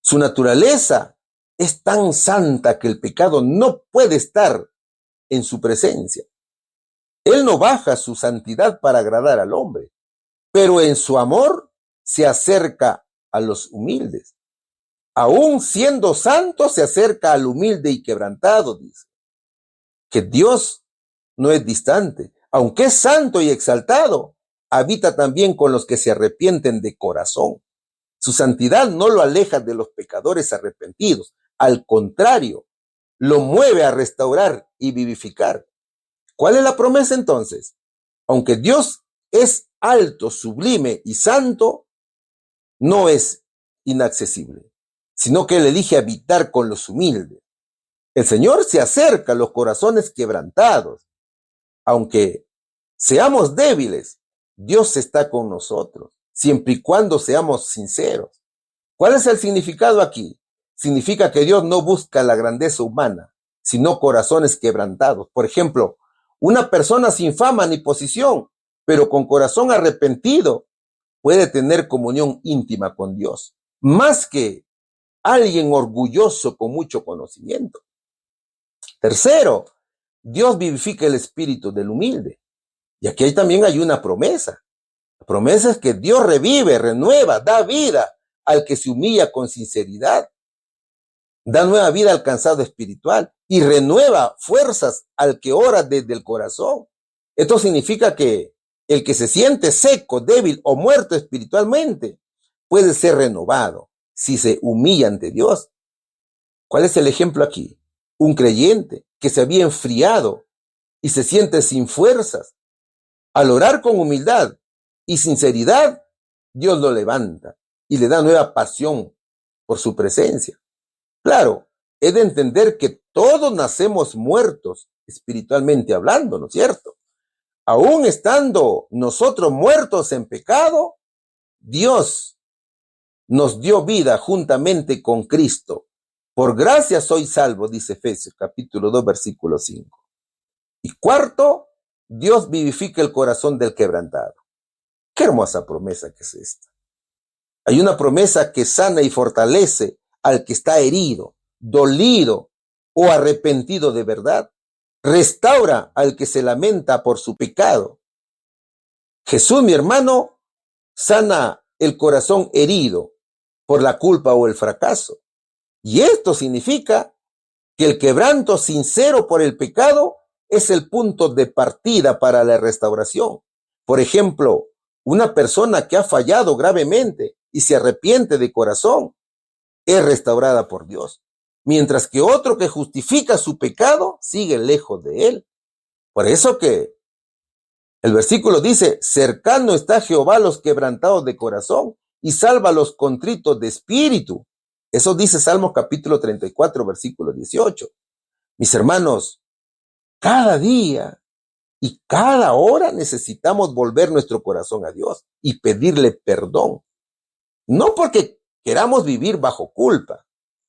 Su naturaleza es tan santa que el pecado no puede estar en su presencia. Él no baja su santidad para agradar al hombre, pero en su amor se acerca a los humildes. Aún siendo santo, se acerca al humilde y quebrantado, dice. Que Dios no es distante. Aunque es santo y exaltado, habita también con los que se arrepienten de corazón. Su santidad no lo aleja de los pecadores arrepentidos. Al contrario, lo mueve a restaurar y vivificar. ¿Cuál es la promesa entonces? Aunque Dios es alto, sublime y santo, no es inaccesible, sino que Él elige habitar con los humildes. El Señor se acerca a los corazones quebrantados. Aunque seamos débiles, Dios está con nosotros, siempre y cuando seamos sinceros. ¿Cuál es el significado aquí? Significa que Dios no busca la grandeza humana, sino corazones quebrantados. Por ejemplo, una persona sin fama ni posición, pero con corazón arrepentido, puede tener comunión íntima con Dios, más que alguien orgulloso con mucho conocimiento. Tercero, Dios vivifica el espíritu del humilde. Y aquí también hay una promesa. La promesa es que Dios revive, renueva, da vida al que se humilla con sinceridad. Da nueva vida al cansado espiritual y renueva fuerzas al que ora desde el corazón. Esto significa que el que se siente seco, débil o muerto espiritualmente puede ser renovado si se humilla ante Dios. ¿Cuál es el ejemplo aquí? Un creyente que se había enfriado y se siente sin fuerzas. Al orar con humildad y sinceridad, Dios lo levanta y le da nueva pasión por su presencia. Claro, es de entender que todos nacemos muertos espiritualmente hablando, ¿no es cierto? Aún estando nosotros muertos en pecado, Dios nos dio vida juntamente con Cristo. Por gracia soy salvo, dice Efesios capítulo 2, versículo 5. Y cuarto, Dios vivifica el corazón del quebrantado. Qué hermosa promesa que es esta. Hay una promesa que sana y fortalece al que está herido, dolido o arrepentido de verdad. Restaura al que se lamenta por su pecado. Jesús, mi hermano, sana el corazón herido por la culpa o el fracaso. Y esto significa que el quebranto sincero por el pecado es el punto de partida para la restauración. Por ejemplo, una persona que ha fallado gravemente y se arrepiente de corazón es restaurada por Dios, mientras que otro que justifica su pecado sigue lejos de él. Por eso que el versículo dice: cercano está Jehová a los quebrantados de corazón y salva a los contritos de espíritu. Eso dice Salmos capítulo 34, versículo 18. Mis hermanos, cada día y cada hora necesitamos volver nuestro corazón a Dios y pedirle perdón. No porque queramos vivir bajo culpa,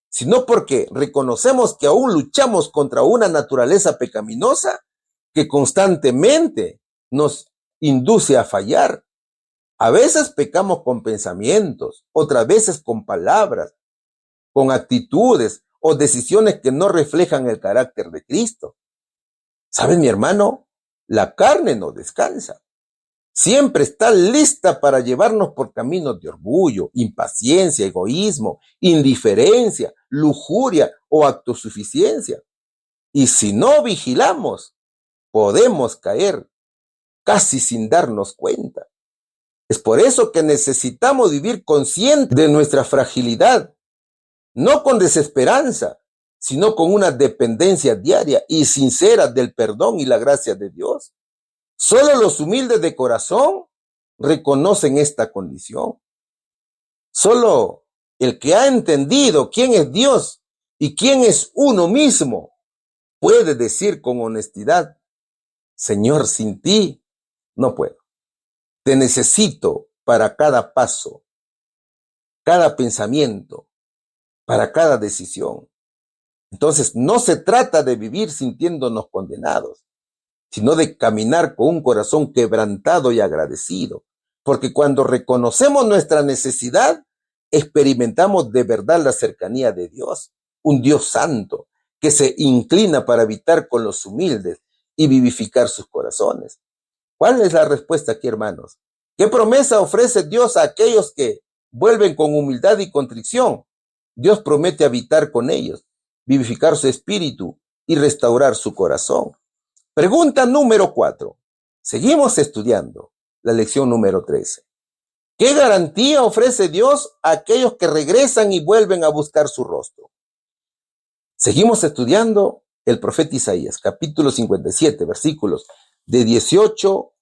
sino porque reconocemos que aún luchamos contra una naturaleza pecaminosa que constantemente nos induce a fallar. A veces pecamos con pensamientos, otras veces con palabras, con actitudes o decisiones que no reflejan el carácter de Cristo. ¿Sabes, mi hermano? La carne no descansa. Siempre está lista para llevarnos por caminos de orgullo, impaciencia, egoísmo, indiferencia, lujuria o autosuficiencia. Y si no vigilamos, podemos caer casi sin darnos cuenta. Es por eso que necesitamos vivir conscientes de nuestra fragilidad, no con desesperanza, sino con una dependencia diaria y sincera del perdón y la gracia de Dios. Solo los humildes de corazón reconocen esta condición. Solo el que ha entendido quién es Dios y quién es uno mismo puede decir con honestidad: Señor, sin ti no puedo. Te necesito para cada paso, cada pensamiento, para cada decisión. Entonces, no se trata de vivir sintiéndonos condenados, sino de caminar con un corazón quebrantado y agradecido. Porque cuando reconocemos nuestra necesidad, experimentamos de verdad la cercanía de Dios, un Dios santo que se inclina para habitar con los humildes y vivificar sus corazones. ¿Cuál es la respuesta aquí, hermanos? ¿Qué promesa ofrece Dios a aquellos que vuelven con humildad y contrición? Dios promete habitar con ellos, vivificar su espíritu y restaurar su corazón. Pregunta número 4. Seguimos estudiando la lección número 13. ¿Qué garantía ofrece Dios a aquellos que regresan y vuelven a buscar su rostro? Seguimos estudiando el profeta Isaías, capítulo 57, versículos de 18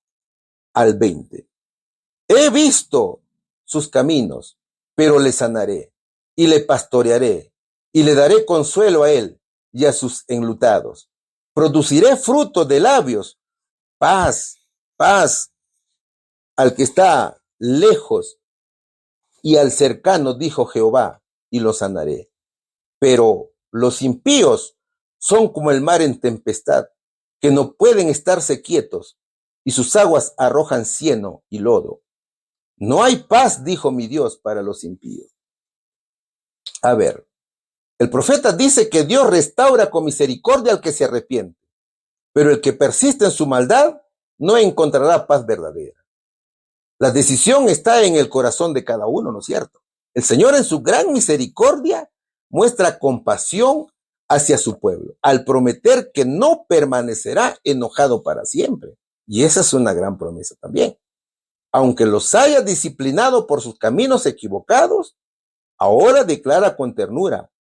al 20. He visto sus caminos, pero le sanaré y le pastorearé y le daré consuelo a él y a sus enlutados. Produciré fruto de labios, paz, paz al que está lejos y al cercano, dijo Jehová, y lo sanaré. Pero los impíos son como el mar en tempestad, que no pueden estarse quietos, y sus aguas arrojan cieno y lodo. No hay paz, dijo mi Dios, para los impíos. A ver, el profeta dice que Dios restaura con misericordia al que se arrepiente, pero el que persiste en su maldad no encontrará paz verdadera. La decisión está en el corazón de cada uno, ¿no es cierto? El Señor en su gran misericordia muestra compasión hacia su pueblo, al prometer que no permanecerá enojado para siempre. Y esa es una gran promesa también. Aunque los haya disciplinado por sus caminos equivocados, ahora declara con ternura: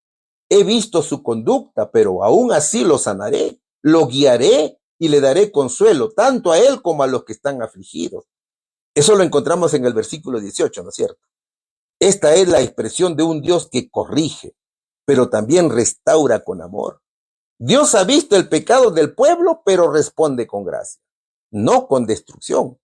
he visto su conducta, pero aún así lo sanaré, lo guiaré y le daré consuelo, tanto a él como a los que están afligidos. Eso lo encontramos en el versículo 18, ¿no es cierto? Esta es la expresión de un Dios que corrige, pero también restaura con amor. Dios ha visto el pecado del pueblo, pero responde con gracia, no con destrucción.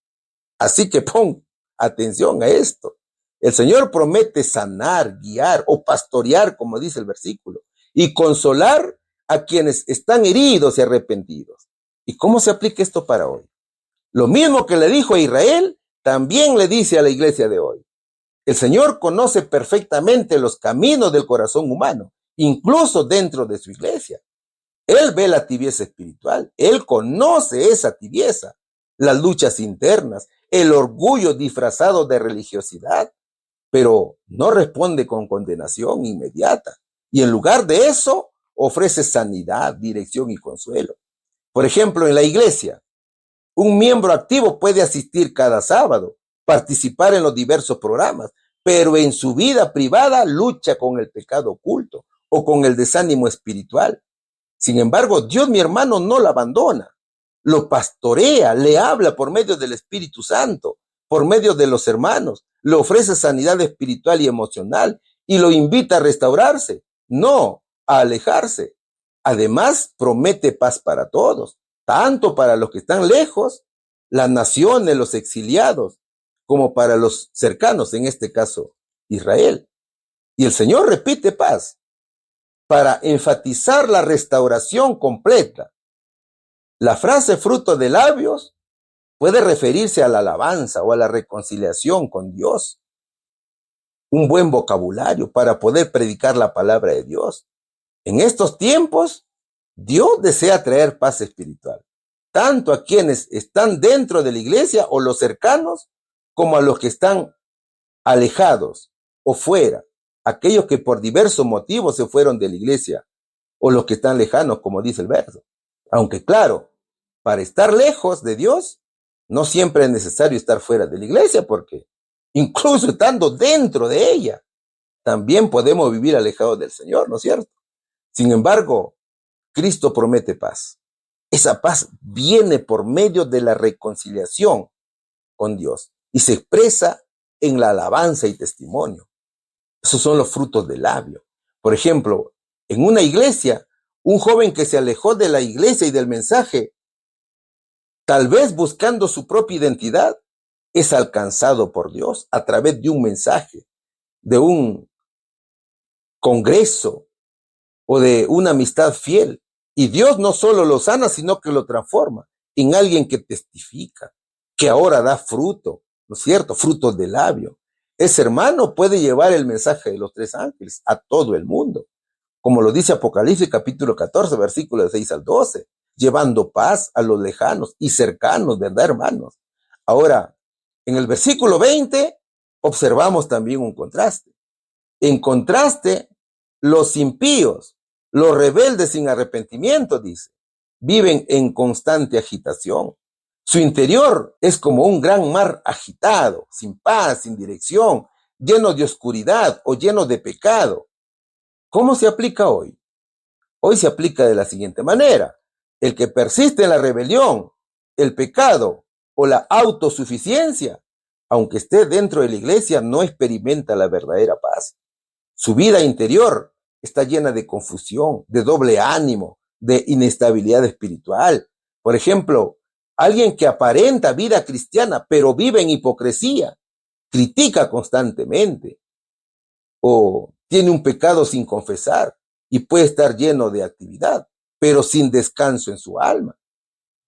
Así que pon atención a esto. El Señor promete sanar, guiar o pastorear, como dice el versículo, y consolar a quienes están heridos y arrepentidos. ¿Y cómo se aplica esto para hoy? Lo mismo que le dijo a Israel, también le dice a la iglesia de hoy. El Señor conoce perfectamente los caminos del corazón humano, incluso dentro de su iglesia. Él ve la tibieza espiritual, Él conoce esa tibieza, las luchas internas, el orgullo disfrazado de religiosidad, pero no responde con condenación inmediata. Y en lugar de eso, ofrece sanidad, dirección y consuelo. Por ejemplo, en la iglesia, un miembro activo puede asistir cada sábado, participar en los diversos programas, pero en su vida privada lucha con el pecado oculto o con el desánimo espiritual. Sin embargo, Dios, mi hermano, no lo abandona, lo pastorea, le habla por medio del Espíritu Santo, por medio de los hermanos, le ofrece sanidad espiritual y emocional y lo invita a restaurarse, no a alejarse. Además, promete paz para todos, tanto para los que están lejos, las naciones, los exiliados, como para los cercanos, en este caso, Israel. Y el Señor repite paz para enfatizar la restauración completa. La frase fruto de labios puede referirse a la alabanza o a la reconciliación con Dios. Un buen vocabulario para poder predicar la palabra de Dios. En estos tiempos, Dios desea traer paz espiritual, tanto a quienes están dentro de la iglesia o los cercanos, como a los que están alejados o fuera, aquellos que por diversos motivos se fueron de la iglesia, o los que están lejanos, como dice el verso. Aunque claro, para estar lejos de Dios, no siempre es necesario estar fuera de la iglesia, porque incluso estando dentro de ella, también podemos vivir alejados del Señor, ¿no es cierto? Sin embargo, Cristo promete paz. Esa paz viene por medio de la reconciliación con Dios y se expresa en la alabanza y testimonio. Esos son los frutos del labio. Por ejemplo, en una iglesia, un joven que se alejó de la iglesia y del mensaje, tal vez buscando su propia identidad, es alcanzado por Dios a través de un mensaje, de un congreso o de una amistad fiel. Y Dios no solo lo sana, sino que lo transforma en alguien que testifica, que ahora da fruto, ¿no es cierto? Frutos del labio. ese hermano puede llevar el mensaje de los 3 ángeles a todo el mundo, como lo dice Apocalipsis capítulo 14, versículos 6 al 12, llevando paz a los lejanos y cercanos, ¿verdad, hermanos? Ahora, en el versículo 20, observamos también un contraste. En contraste, los impíos, los rebeldes sin arrepentimiento, dice, viven en constante agitación. Su interior es como un gran mar agitado, sin paz, sin dirección, lleno de oscuridad o lleno de pecado. ¿Cómo se aplica hoy? Hoy se aplica de la siguiente manera. El que persiste en la rebelión, el pecado o la autosuficiencia, aunque esté dentro de la iglesia, no experimenta la verdadera paz. Su vida interior está llena de confusión, de doble ánimo, de inestabilidad espiritual. Por ejemplo, alguien que aparenta vida cristiana, pero vive en hipocresía, critica constantemente, o tiene un pecado sin confesar y puede estar lleno de actividad, pero sin descanso en su alma.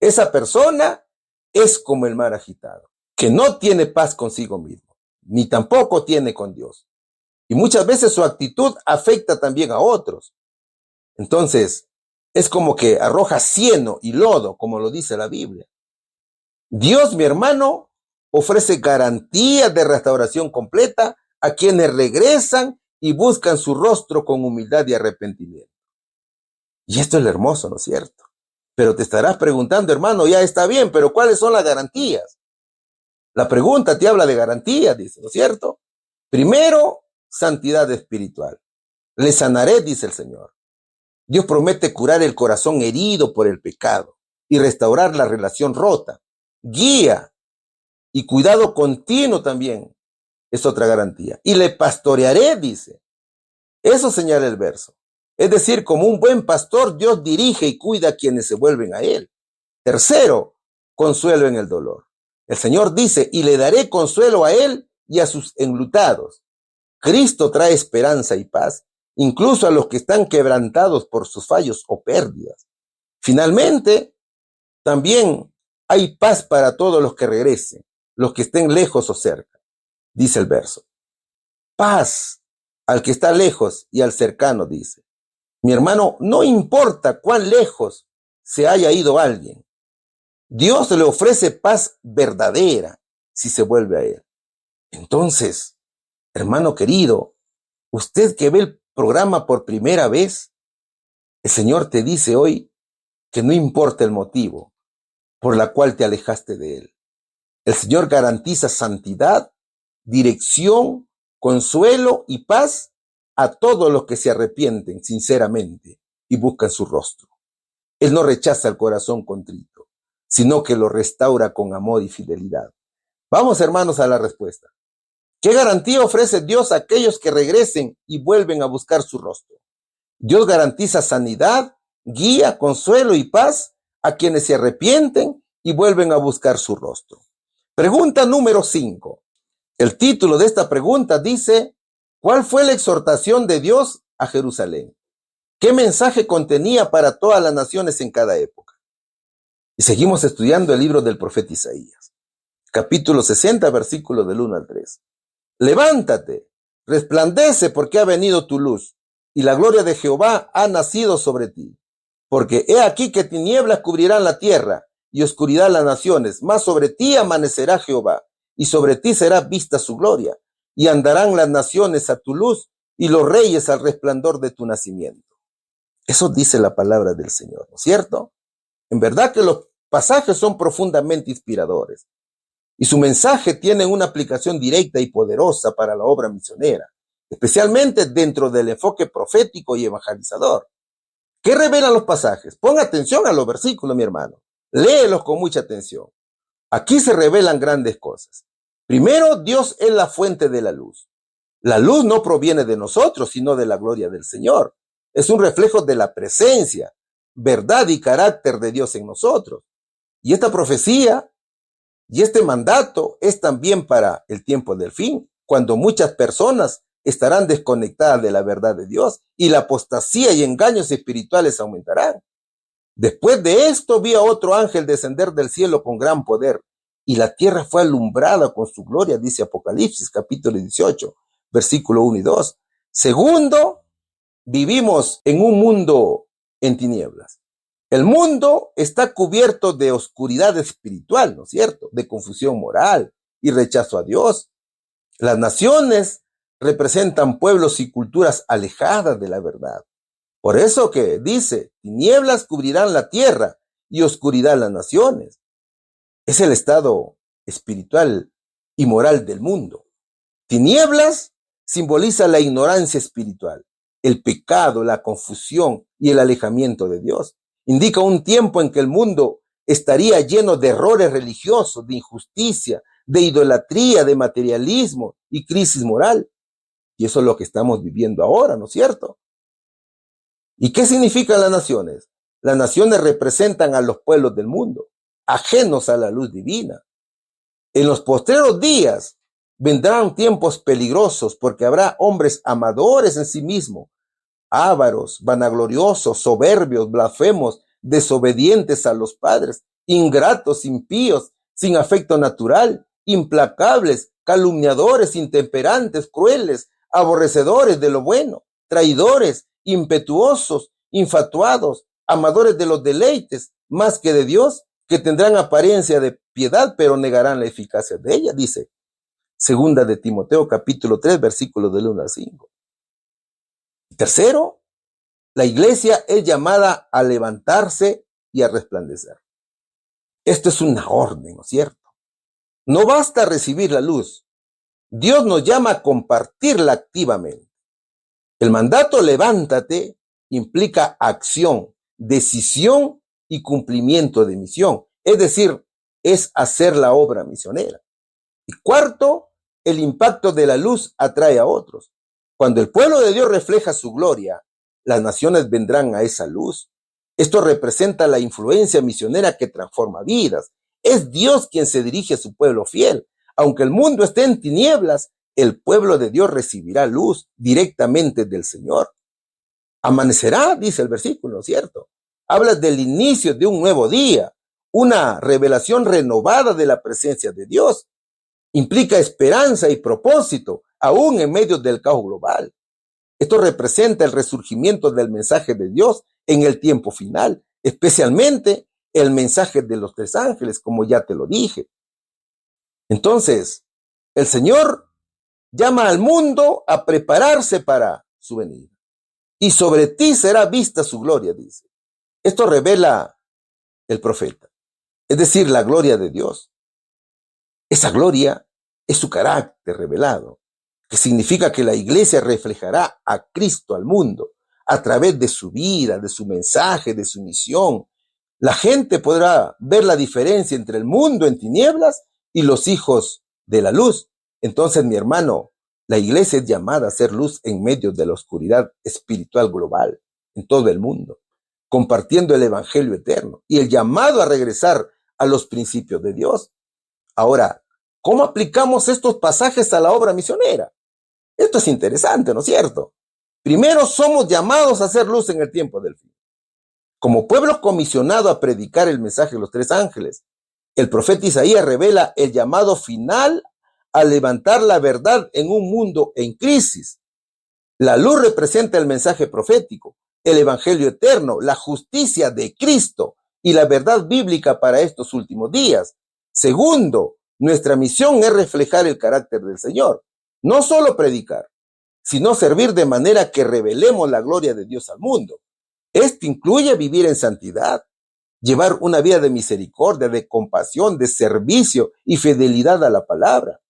Esa persona es como el mar agitado, que no tiene paz consigo mismo, ni tampoco tiene con Dios. Y muchas veces su actitud afecta también a otros. Entonces, es como que arroja cieno y lodo, como lo dice la Biblia. Dios, mi hermano, ofrece garantías de restauración completa a quienes regresan y buscan su rostro con humildad y arrepentimiento. Y esto es lo hermoso, ¿no es cierto? Pero te estarás preguntando, hermano, ya está bien, pero ¿cuáles son las garantías? La pregunta te habla de garantías, dice, ¿no es cierto? Primero, santidad espiritual. Le sanaré, dice el Señor. Dios promete curar el corazón herido por el pecado y restaurar la relación rota. Guía y cuidado continuo también es otra garantía. Y le pastorearé, dice. Eso señala el verso. Es decir, como un buen pastor, Dios dirige y cuida a quienes se vuelven a Él. Tercero, consuelo en el dolor. El Señor dice, y le daré consuelo a Él y a sus enlutados. Cristo trae esperanza y paz, incluso a los que están quebrantados por sus fallos o pérdidas. Finalmente, también hay paz para todos los que regresen, los que estén lejos o cerca, dice el verso. Paz al que está lejos y al cercano, dice. Mi hermano, no importa cuán lejos se haya ido alguien, Dios le ofrece paz verdadera si se vuelve a Él. Entonces, hermano querido, usted que ve el programa por primera vez, el Señor te dice hoy que no importa el motivo por la cual te alejaste de Él. El Señor garantiza santidad, dirección, consuelo y paz a todos los que se arrepienten sinceramente y buscan su rostro. Él no rechaza el corazón contrito, sino que lo restaura con amor y fidelidad. Vamos, hermanos, a la respuesta. ¿Qué garantía ofrece Dios a aquellos que regresen y vuelven a buscar su rostro? Dios garantiza sanidad, guía, consuelo y paz a quienes se arrepienten y vuelven a buscar su rostro. Pregunta número 5. El título de esta pregunta dice, ¿cuál fue la exhortación de Dios a Jerusalén? ¿Qué mensaje contenía para todas las naciones en cada época? Y seguimos estudiando el libro del profeta Isaías, capítulo 60, versículos del 1 al 3. Levántate, resplandece porque ha venido tu luz, y la gloria de Jehová ha nacido sobre ti. Porque he aquí que tinieblas cubrirán la tierra, y oscuridad las naciones, mas sobre ti amanecerá Jehová, y sobre ti será vista su gloria, y andarán las naciones a tu luz, y los reyes al resplandor de tu nacimiento. Eso dice la palabra del Señor, ¿no es cierto? En verdad que los pasajes son profundamente inspiradores, y su mensaje tiene una aplicación directa y poderosa para la obra misionera, especialmente dentro del enfoque profético y evangelizador. ¿Qué revelan los pasajes? Ponga atención a los versículos, mi hermano. Léelos con mucha atención. Aquí se revelan grandes cosas. Primero, Dios es la fuente de la luz. La luz no proviene de nosotros, sino de la gloria del Señor. Es un reflejo de la presencia, verdad y carácter de Dios en nosotros. Y esta profecía y este mandato es también para el tiempo del fin, cuando muchas personas estarán desconectadas de la verdad de Dios y la apostasía y engaños espirituales aumentarán. Después de esto vi a otro ángel descender del cielo con gran poder y la tierra fue alumbrada con su gloria, dice Apocalipsis, capítulo 18, versículo 1 y 2. Segundo, vivimos en un mundo en tinieblas. El mundo está cubierto de oscuridad espiritual, ¿no es cierto? De confusión moral y rechazo a Dios. Las naciones representan pueblos y culturas alejadas de la verdad. Por eso que dice, tinieblas cubrirán la tierra y oscuridad las naciones. Es el estado espiritual y moral del mundo. Tinieblas simboliza la ignorancia espiritual, el pecado, la confusión y el alejamiento de Dios. Indica un tiempo en que el mundo estaría lleno de errores religiosos, de injusticia, de idolatría, de materialismo y crisis moral. Y eso es lo que estamos viviendo ahora, ¿no es cierto? ¿Y qué significan las naciones? Las naciones representan a los pueblos del mundo, ajenos a la luz divina. En los postreros días vendrán tiempos peligrosos porque habrá hombres amadores en sí mismos, ávaros, vanagloriosos, soberbios, blasfemos, desobedientes a los padres, ingratos, impíos, sin afecto natural, implacables, calumniadores, intemperantes, crueles, aborrecedores de lo bueno, traidores, impetuosos, infatuados, amadores de los deleites, más que de Dios, que tendrán apariencia de piedad, pero negarán la eficacia de ella, dice Segunda de Timoteo, capítulo 3, versículos del 1 al 5. Tercero, la iglesia es llamada a levantarse y a resplandecer. Esto es una orden, ¿no es cierto? No basta recibir la luz. Dios nos llama a compartirla activamente. El mandato levántate implica acción, decisión y cumplimiento de misión. Es decir, es hacer la obra misionera. Y cuarto, el impacto de la luz atrae a otros. Cuando el pueblo de Dios refleja su gloria, las naciones vendrán a esa luz. Esto representa la influencia misionera que transforma vidas. Es Dios quien se dirige a su pueblo fiel. Aunque el mundo esté en tinieblas, el pueblo de Dios recibirá luz directamente del Señor. Amanecerá, dice el versículo, ¿cierto? Habla del inicio de un nuevo día, una revelación renovada de la presencia de Dios. Implica esperanza y propósito, aún en medio del caos global. Esto representa el resurgimiento del mensaje de Dios en el tiempo final, especialmente el mensaje de los 3 ángeles, como ya te lo dije. Entonces, el Señor llama al mundo a prepararse para su venida. Y sobre ti será vista su gloria, dice. Esto revela el profeta, es decir, la gloria de Dios. Esa gloria es su carácter revelado, que significa que la iglesia reflejará a Cristo al mundo a través de su vida, de su mensaje, de su misión. La gente podrá ver la diferencia entre el mundo en tinieblas y los hijos de la luz. Entonces, mi hermano, la iglesia es llamada a ser luz en medio de la oscuridad espiritual global en todo el mundo, compartiendo el evangelio eterno y el llamado a regresar a los principios de Dios. Ahora, ¿cómo aplicamos estos pasajes a la obra misionera? Esto es interesante, ¿no es cierto? Primero, somos llamados a hacer luz en el tiempo del fin. Como pueblo comisionado a predicar el mensaje de los 3 ángeles, el profeta Isaías revela el llamado final a levantar la verdad en un mundo en crisis. La luz representa el mensaje profético, el evangelio eterno, la justicia de Cristo y la verdad bíblica para estos últimos días. Segundo, nuestra misión es reflejar el carácter del Señor. No solo predicar, sino servir de manera que revelemos la gloria de Dios al mundo. Esto incluye vivir en santidad, llevar una vida de misericordia, de compasión, de servicio y fidelidad a la palabra.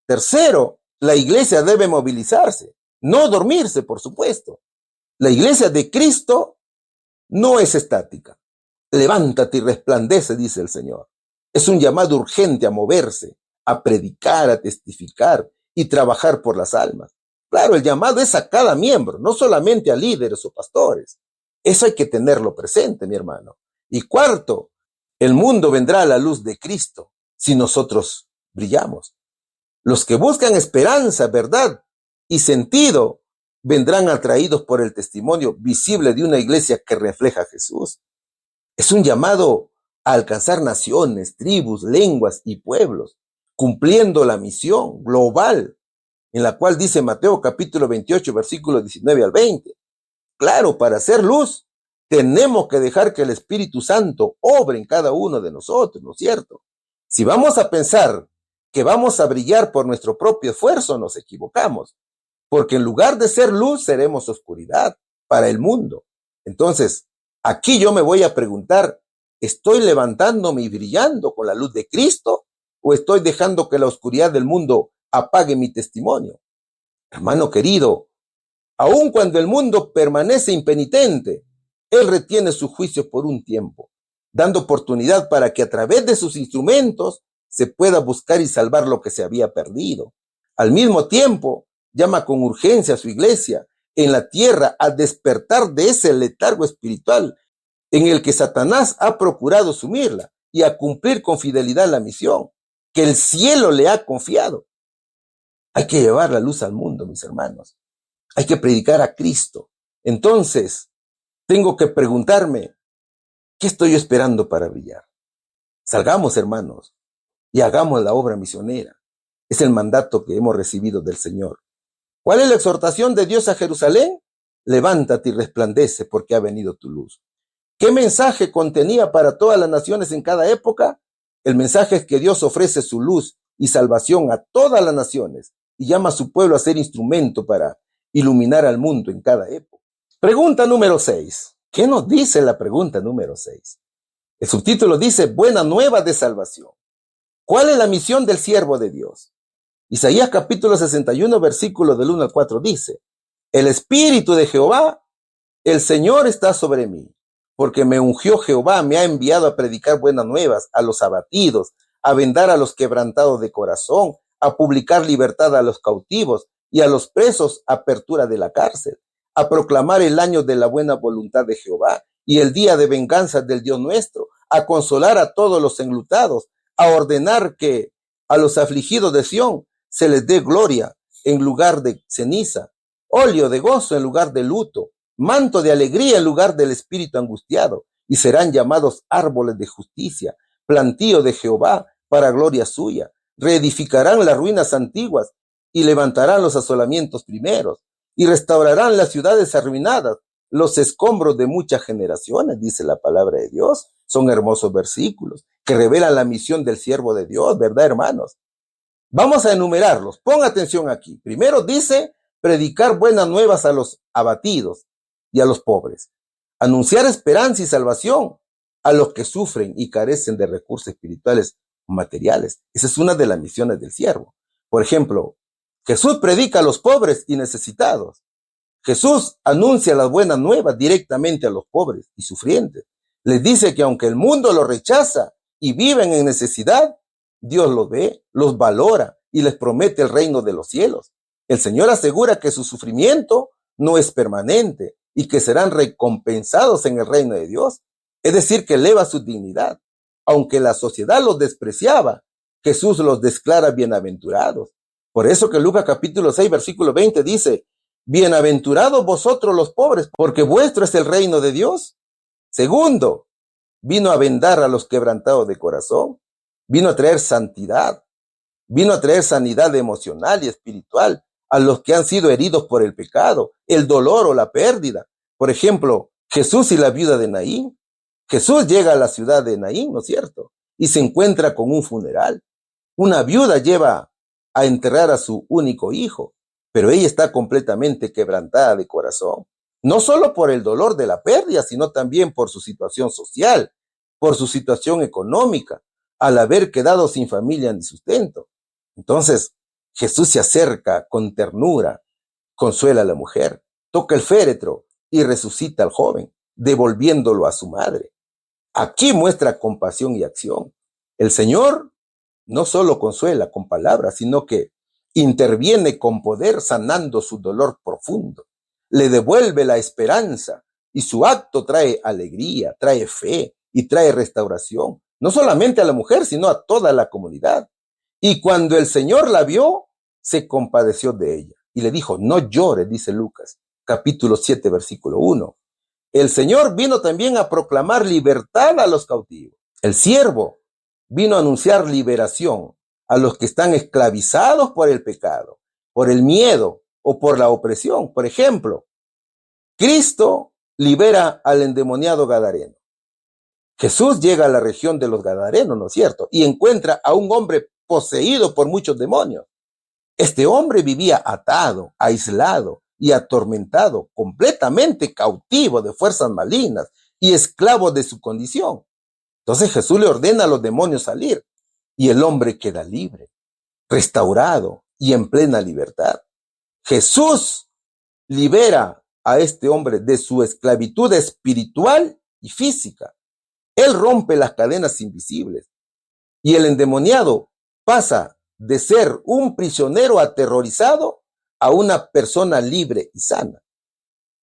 Tercero, la iglesia debe movilizarse, no dormirse, por supuesto. La iglesia de Cristo no es estática. Levántate y resplandece, dice el Señor. Es un llamado urgente a moverse, a predicar, a testificar y trabajar por las almas. Claro, el llamado es a cada miembro, no solamente a líderes o pastores. Eso hay que tenerlo presente, mi hermano. Y cuarto, el mundo vendrá a la luz de Cristo si nosotros brillamos. Los que buscan esperanza, verdad y sentido vendrán atraídos por el testimonio visible de una iglesia que refleja a Jesús. Es un llamado a alcanzar naciones, tribus, lenguas y pueblos, cumpliendo la misión global en la cual dice Mateo capítulo 28, versículos 19 al 20. Claro, para hacer luz, tenemos que dejar que el Espíritu Santo obre en cada uno de nosotros, ¿no es cierto? Si vamos a pensar que vamos a brillar por nuestro propio esfuerzo, nos equivocamos, porque en lugar de ser luz, seremos oscuridad para el mundo. Entonces, aquí yo me voy a preguntar, ¿estoy levantándome y brillando con la luz de Cristo o estoy dejando que la oscuridad del mundo apague mi testimonio? Hermano querido, aun cuando el mundo permanece impenitente, Él retiene sus juicios por un tiempo, dando oportunidad para que a través de sus instrumentos se pueda buscar y salvar lo que se había perdido. Al mismo tiempo, llama con urgencia a su iglesia en la tierra a despertar de ese letargo espiritual en el que Satanás ha procurado sumirla y a cumplir con fidelidad la misión que el cielo le ha confiado. Hay que llevar la luz al mundo, mis hermanos. Hay que predicar a Cristo. Entonces, tengo que preguntarme, ¿qué estoy esperando para brillar? Salgamos, hermanos, y hagamos la obra misionera. Es el mandato que hemos recibido del Señor. ¿Cuál es la exhortación de Dios a Jerusalén? Levántate y resplandece porque ha venido tu luz. ¿Qué mensaje contenía para todas las naciones en cada época? El mensaje es que Dios ofrece su luz y salvación a todas las naciones y llama a su pueblo a ser instrumento para iluminar al mundo en cada época. Pregunta número 6. ¿Qué nos dice la pregunta número 6? El subtítulo dice, Buena nueva de salvación. ¿Cuál es la misión del siervo de Dios? Isaías capítulo 61, versículo del 1 al 4 dice, El Espíritu de Jehová, el Señor está sobre mí, porque me ungió Jehová, me ha enviado a predicar buenas nuevas a los abatidos, a vendar a los quebrantados de corazón, a publicar libertad a los cautivos y a los presos apertura de la cárcel, a proclamar el año de la buena voluntad de Jehová y el día de venganza del Dios nuestro, a consolar a todos los enlutados, a ordenar que a los afligidos de Sión se les dé gloria en lugar de ceniza, óleo de gozo en lugar de luto, manto de alegría en lugar del espíritu angustiado, y serán llamados árboles de justicia, plantío de Jehová para gloria suya. Reedificarán las ruinas antiguas y levantarán los asolamientos primeros y restaurarán las ciudades arruinadas, los escombros de muchas generaciones, dice la palabra de Dios. Son hermosos versículos que revelan la misión del siervo de Dios, ¿verdad, hermanos? Vamos a enumerarlos. Pon atención aquí. Primero dice, predicar buenas nuevas a los abatidos y a los pobres. Anunciar esperanza y salvación a los que sufren y carecen de recursos espirituales o materiales. Esa es una de las misiones del siervo. Por ejemplo, Jesús predica a los pobres y necesitados. Jesús anuncia las buenas nuevas directamente a los pobres y sufrientes. Les dice que aunque el mundo los rechaza y viven en necesidad, Dios los ve, los valora y les promete el reino de los cielos. El Señor asegura que su sufrimiento no es permanente y que serán recompensados en el reino de Dios. Es decir, que eleva su dignidad. Aunque la sociedad los despreciaba, Jesús los declara bienaventurados. Por eso que Lucas capítulo 6, versículo 20 dice, Bienaventurados vosotros los pobres, porque vuestro es el reino de Dios. Segundo, vino a vendar a los quebrantados de corazón, vino a traer santidad, vino a traer sanidad emocional y espiritual a los que han sido heridos por el pecado, el dolor o la pérdida. Por ejemplo, Jesús y la viuda de Naín. Jesús llega a la ciudad de Naín, ¿no es cierto? Y se encuentra con un funeral. Una viuda lleva a enterrar a su único hijo, pero ella está completamente quebrantada de corazón. No solo por el dolor de la pérdida, sino también por su situación social, por su situación económica, al haber quedado sin familia ni sustento. Entonces, Jesús se acerca con ternura, consuela a la mujer, toca el féretro y resucita al joven, devolviéndolo a su madre. Aquí muestra compasión y acción. El Señor no solo consuela con palabras, sino que interviene con poder sanando su dolor profundo. Le devuelve la esperanza y su acto trae alegría, trae fe y trae restauración. No solamente a la mujer, sino a toda la comunidad. Y cuando el Señor la vio, se compadeció de ella y le dijo, no llores, dice Lucas, capítulo 7, versículo 1. El Señor vino también a proclamar libertad a los cautivos. El siervo vino a anunciar liberación a los que están esclavizados por el pecado, por el miedo o por la opresión. Por ejemplo, Cristo libera al endemoniado gadareno. Jesús llega a la región de los Gadarenos, ¿no es cierto? Y encuentra a un hombre poseído por muchos demonios. Este hombre vivía atado, aislado y atormentado, completamente cautivo de fuerzas malignas y esclavo de su condición. Entonces Jesús le ordena a los demonios salir y el hombre queda libre, restaurado y en plena libertad. Jesús libera a este hombre de su esclavitud espiritual y física. Él rompe las cadenas invisibles y el endemoniado pasa de ser un prisionero aterrorizado a una persona libre y sana.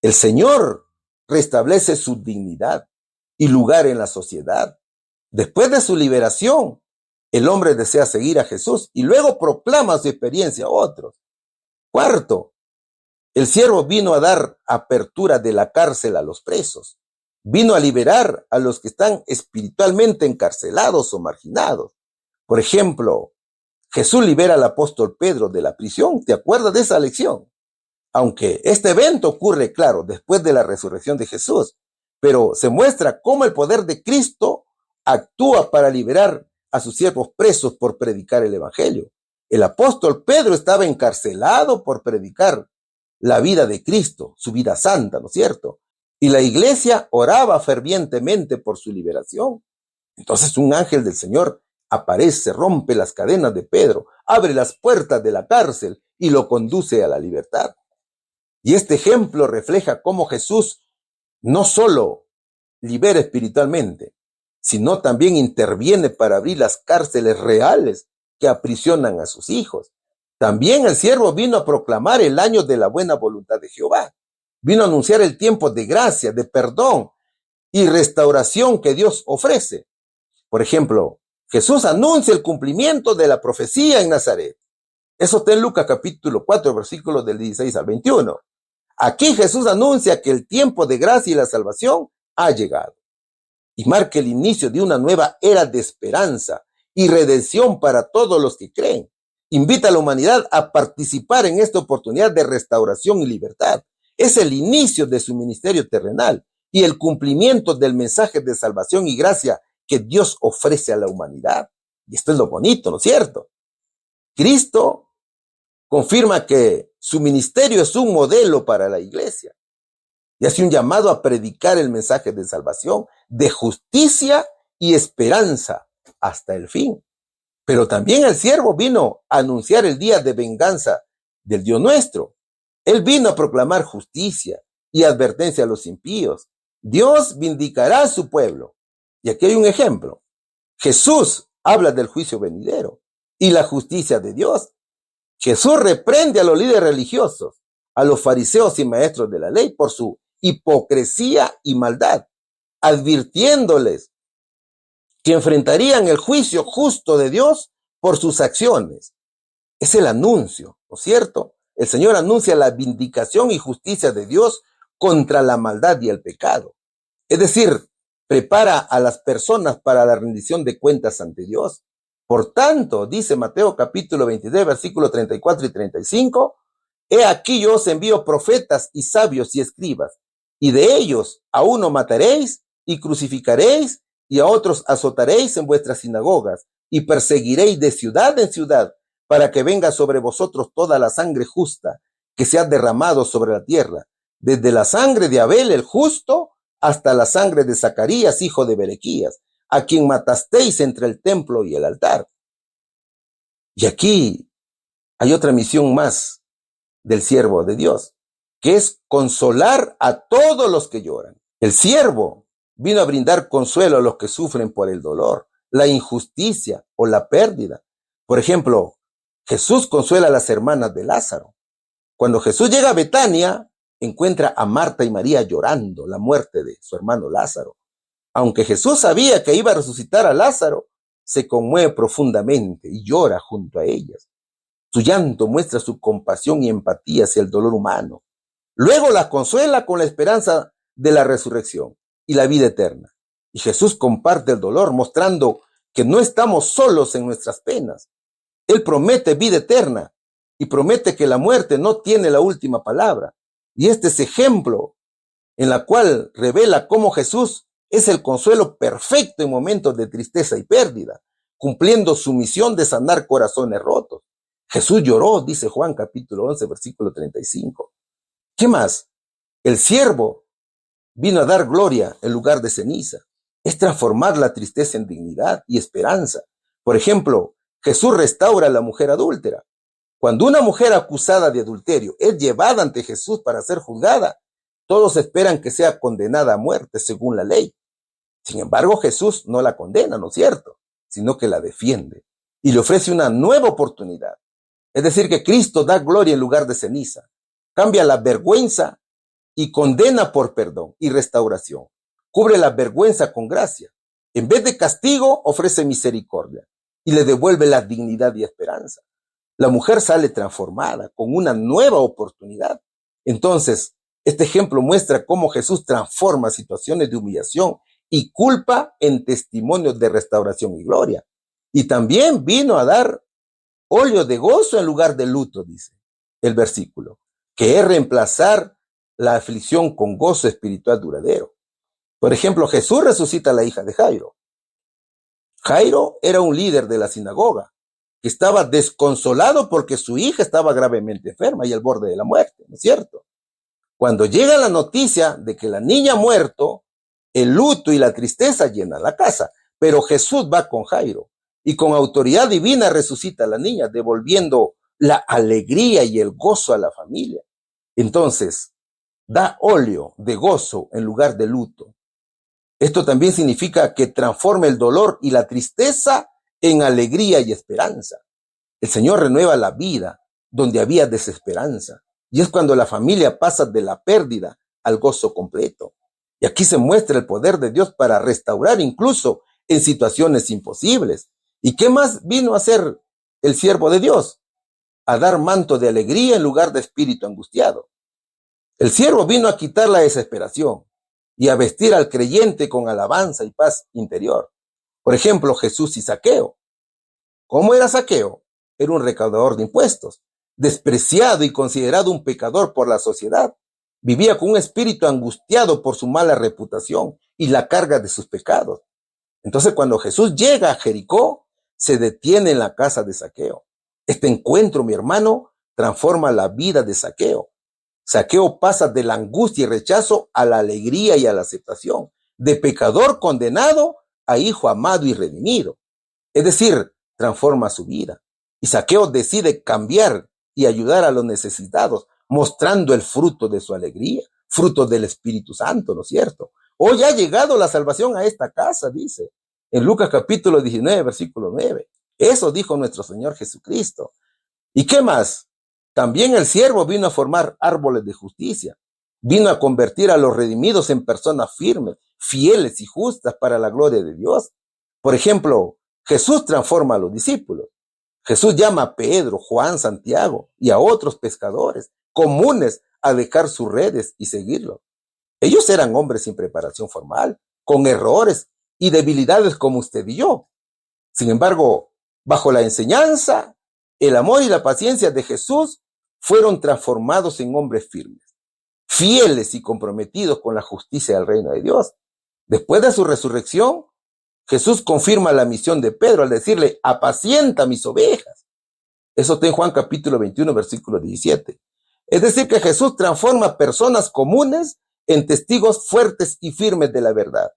El Señor restablece su dignidad y lugar en la sociedad. Después de su liberación, el hombre desea seguir a Jesús y luego proclama su experiencia a otros. Cuarto, el siervo vino a dar apertura de la cárcel a los presos. Vino a liberar a los que están espiritualmente encarcelados o marginados. Por ejemplo, Jesús libera al apóstol Pedro de la prisión. ¿Te acuerdas de esa lección? Aunque este evento ocurre, claro, después de la resurrección de Jesús, pero se muestra cómo el poder de Cristo actúa para liberar a sus siervos presos por predicar el evangelio. El apóstol Pedro estaba encarcelado por predicar la vida de Cristo, su vida santa, ¿no es cierto? Y la iglesia oraba fervientemente por su liberación. Entonces un ángel del Señor aparece, rompe las cadenas de Pedro, abre las puertas de la cárcel y lo conduce a la libertad. Y este ejemplo refleja cómo Jesús no solo libera espiritualmente, sino también interviene para abrir las cárceles reales que aprisionan a sus hijos. También el siervo vino a proclamar el año de la buena voluntad de Jehová. Vino a anunciar el tiempo de gracia, de perdón y restauración que Dios ofrece. Por ejemplo, Jesús anuncia el cumplimiento de la profecía en Nazaret. Eso está en Lucas capítulo 4, versículos del 16 al 21. Aquí Jesús anuncia que el tiempo de gracia y la salvación ha llegado y marca el inicio de una nueva era de esperanza y redención para todos los que creen. Invita a la humanidad a participar en esta oportunidad de restauración y libertad. Es el inicio de su ministerio terrenal y el cumplimiento del mensaje de salvación y gracia que Dios ofrece a la humanidad. Y esto es lo bonito, ¿no es cierto? Cristo confirma que su ministerio es un modelo para la iglesia y hace un llamado a predicar el mensaje de salvación, de justicia y esperanza hasta el fin. Pero también el siervo vino a anunciar el día de venganza del Dios nuestro. Él vino a proclamar justicia y advertencia a los impíos. Dios vindicará a su pueblo. Y aquí hay un ejemplo. Jesús habla del juicio venidero y la justicia de Dios. Jesús reprende a los líderes religiosos, a los fariseos y maestros de la ley por su hipocresía y maldad, advirtiéndoles que enfrentarían el juicio justo de Dios por sus acciones. Es el anuncio, ¿no es cierto? El Señor anuncia la vindicación y justicia de Dios contra la maldad y el pecado. Es decir, prepara a las personas para la rendición de cuentas ante Dios. Por tanto, dice Mateo capítulo 23, versículos 34 y 35, he aquí yo os envío profetas y sabios y escribas, y de ellos a uno mataréis y crucificaréis, y a otros azotaréis en vuestras sinagogas, y perseguiréis de ciudad en ciudad, para que venga sobre vosotros toda la sangre justa que se ha derramado sobre la tierra, desde la sangre de Abel el justo hasta la sangre de Zacarías, hijo de Berequías, a quien matasteis entre el templo y el altar. Y aquí hay otra misión más del siervo de Dios, que es consolar a todos los que lloran. El siervo vino a brindar consuelo a los que sufren por el dolor, la injusticia o la pérdida. Por ejemplo, Jesús consuela a las hermanas de Lázaro. Cuando Jesús llega a Betania, encuentra a Marta y María llorando la muerte de su hermano Lázaro. Aunque Jesús sabía que iba a resucitar a Lázaro, se conmueve profundamente y llora junto a ellas. Su llanto muestra su compasión y empatía hacia el dolor humano. Luego las consuela con la esperanza de la resurrección y la vida eterna. Y Jesús comparte el dolor, mostrando que no estamos solos en nuestras penas. Él promete vida eterna y promete que la muerte no tiene la última palabra. Y este es ejemplo en la cual revela cómo Jesús es el consuelo perfecto en momentos de tristeza y pérdida, cumpliendo su misión de sanar corazones rotos. Jesús lloró, dice Juan capítulo 11, versículo 35. ¿Qué más? El siervo vino a dar gloria en lugar de ceniza. Es transformar la tristeza en dignidad y esperanza. Por ejemplo, Jesús restaura a la mujer adúltera. Cuando una mujer acusada de adulterio es llevada ante Jesús para ser juzgada, todos esperan que sea condenada a muerte según la ley. Sin embargo, Jesús no la condena, ¿no es cierto?, sino que la defiende y le ofrece una nueva oportunidad. Es decir, que Cristo da gloria en lugar de ceniza, cambia la vergüenza y condena por perdón y restauración. Cubre la vergüenza con gracia. En vez de castigo, ofrece misericordia y le devuelve la dignidad y esperanza. La mujer sale transformada con una nueva oportunidad. Entonces, este ejemplo muestra cómo Jesús transforma situaciones de humillación y culpa en testimonios de restauración y gloria. Y también vino a dar óleo de gozo en lugar de luto, dice el versículo, que es reemplazar la aflicción con gozo espiritual duradero. Por ejemplo, Jesús resucita a la hija de Jairo. Jairo era un líder de la sinagoga que estaba desconsolado porque su hija estaba gravemente enferma y al borde de la muerte, ¿no es cierto? Cuando llega la noticia de que la niña ha muerto, el luto y la tristeza llenan la casa, pero Jesús va con Jairo y con autoridad divina resucita a la niña, devolviendo la alegría y el gozo a la familia. Entonces, da óleo de gozo en lugar de luto. Esto también significa que transforma el dolor y la tristeza en alegría y esperanza. El Señor renueva la vida donde había desesperanza. Y es cuando la familia pasa de la pérdida al gozo completo. Y aquí se muestra el poder de Dios para restaurar incluso en situaciones imposibles. ¿Y qué más vino a hacer el siervo de Dios? A dar manto de alegría en lugar de espíritu angustiado. El siervo vino a quitar la desesperación y a vestir al creyente con alabanza y paz interior. Por ejemplo, Jesús y Zaqueo. ¿Cómo era Zaqueo? Era un recaudador de impuestos, despreciado y considerado un pecador por la sociedad. Vivía con un espíritu angustiado por su mala reputación y la carga de sus pecados. Entonces, cuando Jesús llega a Jericó, se detiene en la casa de Zaqueo. Este encuentro, mi hermano, transforma la vida de Zaqueo. Zaqueo pasa de la angustia y rechazo a la alegría y a la aceptación, de pecador condenado a hijo amado y redimido. Es decir, transforma su vida. Y Zaqueo decide cambiar y ayudar a los necesitados, mostrando el fruto de su alegría, fruto del Espíritu Santo, ¿no es cierto? Hoy ha llegado la salvación a esta casa, dice, en Lucas capítulo 19, versículo 9. Eso dijo nuestro Señor Jesucristo. ¿Y qué más? También el siervo vino a formar árboles de justicia, vino a convertir a los redimidos en personas firmes, fieles y justas para la gloria de Dios. Por ejemplo, Jesús transforma a los discípulos. Jesús llama a Pedro, Juan, Santiago y a otros pescadores comunes a dejar sus redes y seguirlo. Ellos eran hombres sin preparación formal, con errores y debilidades como usted y yo. Sin embargo, bajo la enseñanza, el amor y la paciencia de Jesús fueron transformados en hombres firmes, fieles y comprometidos con la justicia del reino de Dios. Después de su resurrección, Jesús confirma la misión de Pedro al decirle, apacienta mis ovejas. Eso está en Juan capítulo 21, versículo 17. Es decir, que Jesús transforma personas comunes en testigos fuertes y firmes de la verdad,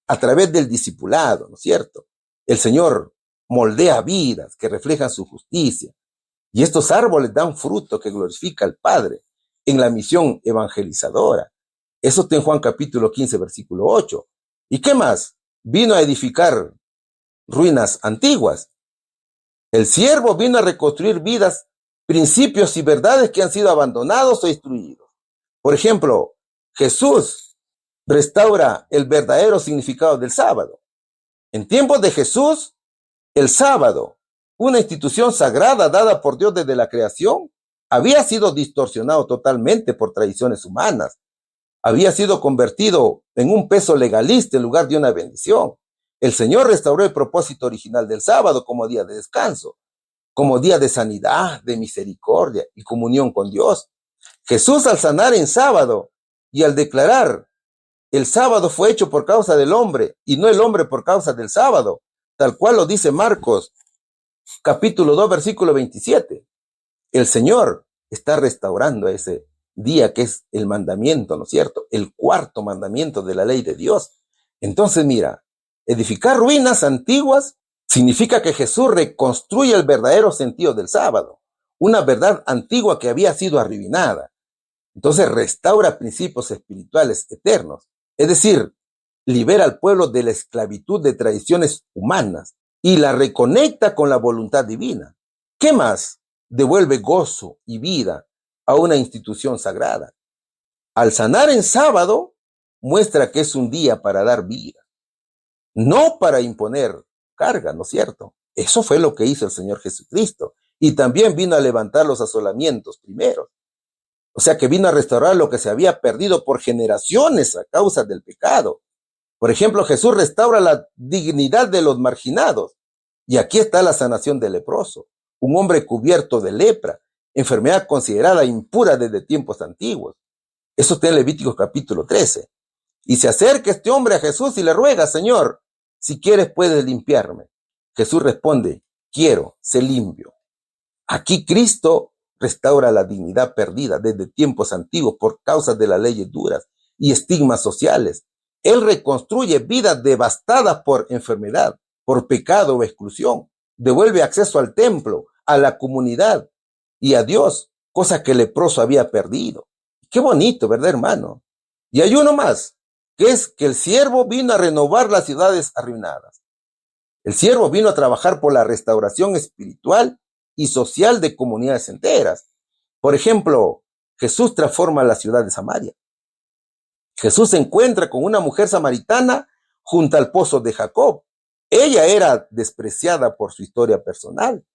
a través del discipulado, ¿no es cierto? El Señor moldea vidas que reflejan su justicia, y estos árboles dan fruto que glorifica al Padre en la misión evangelizadora. Eso está en Juan capítulo 15, versículo 8. ¿Y qué más? Vino a edificar ruinas antiguas. El siervo vino a reconstruir vidas, principios y verdades que han sido abandonados o destruidos. Por ejemplo, Jesús restaura el verdadero significado del sábado. En tiempos de Jesús, el sábado, una institución sagrada dada por Dios desde la creación, había sido distorsionado totalmente por tradiciones humanas. había sido convertido en un peso legalista en lugar de una bendición. El Señor restauró el propósito original del sábado como día de descanso, como día de sanidad, de misericordia y comunión con Dios. Jesús, al sanar en sábado y al declarar: el sábado fue hecho por causa del hombre y no el hombre por causa del sábado, tal cual lo dice Marcos, capítulo 2, versículo 27. El Señor está restaurando ese día que es el mandamiento, ¿no es cierto? El cuarto mandamiento de la ley de Dios. Entonces, mira, edificar ruinas antiguas significa que Jesús reconstruye el verdadero sentido del sábado, una verdad antigua que había sido arruinada. Entonces restaura principios espirituales eternos, es decir, libera al pueblo de la esclavitud de tradiciones humanas y la reconecta con la voluntad divina. ¿Qué más? Devuelve gozo y vida a una institución sagrada. Al sanar en sábado, muestra que es un día para dar vida, no para imponer carga, ¿no es cierto? Eso fue lo que hizo el Señor Jesucristo. Y también vino a levantar los asolamientos primero. O sea que vino a restaurar lo que se había perdido por generaciones a causa del pecado. Por ejemplo, Jesús restaura la dignidad de los marginados. Y aquí está la sanación del leproso, un hombre cubierto de lepra, enfermedad considerada impura desde tiempos antiguos. Eso está en Levíticos capítulo 13. Y se acerca este hombre a Jesús y le ruega: Señor, si quieres puedes limpiarme. Jesús responde: quiero, sé limpio. Aquí Cristo restaura la dignidad perdida desde tiempos antiguos por causa de las leyes duras y estigmas sociales. Él reconstruye vidas devastadas por enfermedad, por pecado o exclusión. Devuelve acceso al templo, a la comunidad y a Dios, cosa que el leproso había perdido. Qué bonito, ¿verdad, hermano? Y hay uno más, que es que el siervo vino a renovar las ciudades arruinadas. El siervo vino a trabajar por la restauración espiritual y social de comunidades enteras. Por ejemplo, Jesús transforma la ciudad de Samaria. Jesús se encuentra con una mujer samaritana junto al pozo de Jacob. Ella era despreciada por su historia personal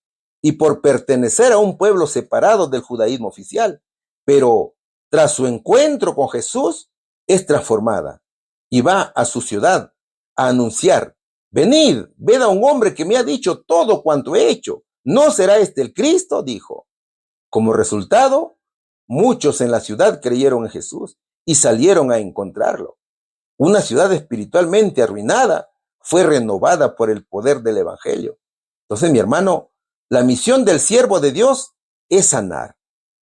y por pertenecer a un pueblo separado del judaísmo oficial, pero tras su encuentro con Jesús es transformada y va a su ciudad a anunciar: venid, ved a un hombre que me ha dicho todo cuanto he hecho. ¿No será este el Cristo?, dijo. Como resultado, muchos en la ciudad creyeron en Jesús y salieron a encontrarlo. Una ciudad espiritualmente arruinada fue renovada por el poder del evangelio. Entonces, mi hermano, la misión del siervo de Dios es sanar,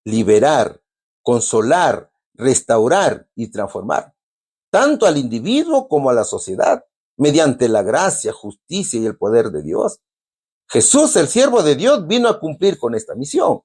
liberar, consolar, restaurar y transformar, tanto al individuo como a la sociedad, mediante la gracia, justicia y el poder de Dios. Jesús, el siervo de Dios, vino a cumplir con esta misión.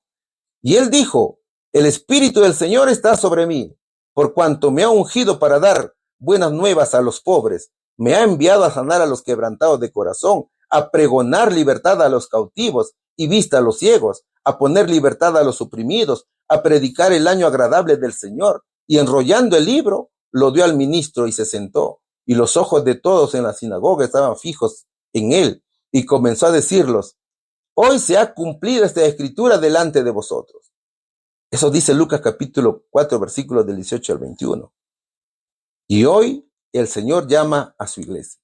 Y él dijo: el Espíritu del Señor está sobre mí, por cuanto me ha ungido para dar buenas nuevas a los pobres, me ha enviado a sanar a los quebrantados de corazón, a pregonar libertad a los cautivos y vista a los ciegos, a poner libertad a los oprimidos, a predicar el año agradable del Señor. Y enrollando el libro, lo dio al ministro y se sentó. Y los ojos de todos en la sinagoga estaban fijos en él. Y comenzó a decirlos: hoy se ha cumplido esta escritura delante de vosotros. Eso dice Lucas capítulo 4, versículos del 18 al 21. Y hoy el Señor llama a su iglesia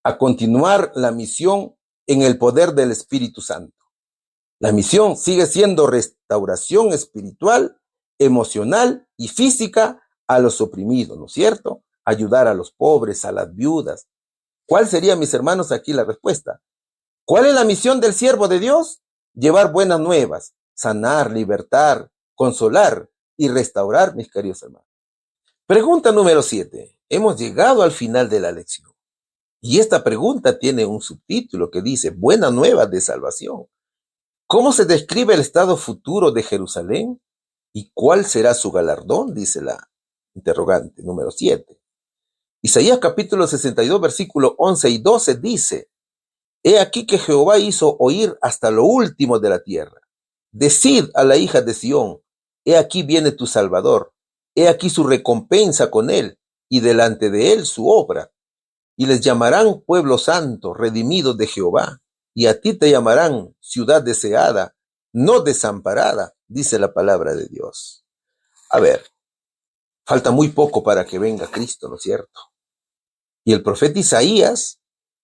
a continuar la misión en el poder del Espíritu Santo. La misión sigue siendo restauración espiritual, emocional y física a los oprimidos, ¿no es cierto? Ayudar a los pobres, a las viudas. ¿Cuál sería, mis hermanos, aquí la respuesta? ¿Cuál es la misión del siervo de Dios? Llevar buenas nuevas, sanar, libertar, consolar y restaurar, mis queridos hermanos. Pregunta número 7. Hemos llegado al final de la lección. Y esta pregunta tiene un subtítulo que dice: buenas nuevas de salvación. ¿Cómo se describe el estado futuro de Jerusalén? ¿Y cuál será su galardón?, dice la interrogante número 7. Isaías capítulo 62, versículo 11 y 12 dice: he aquí que Jehová hizo oír hasta lo último de la tierra. Decid a la hija de Sión: he aquí viene tu Salvador. He aquí su recompensa con él, y delante de él su obra. Y les llamarán pueblo santo, redimidos de Jehová. Y a ti te llamarán ciudad deseada, no desamparada, dice la palabra de Dios. A ver, Falta muy poco para que venga Cristo, ¿no es cierto? Y el profeta Isaías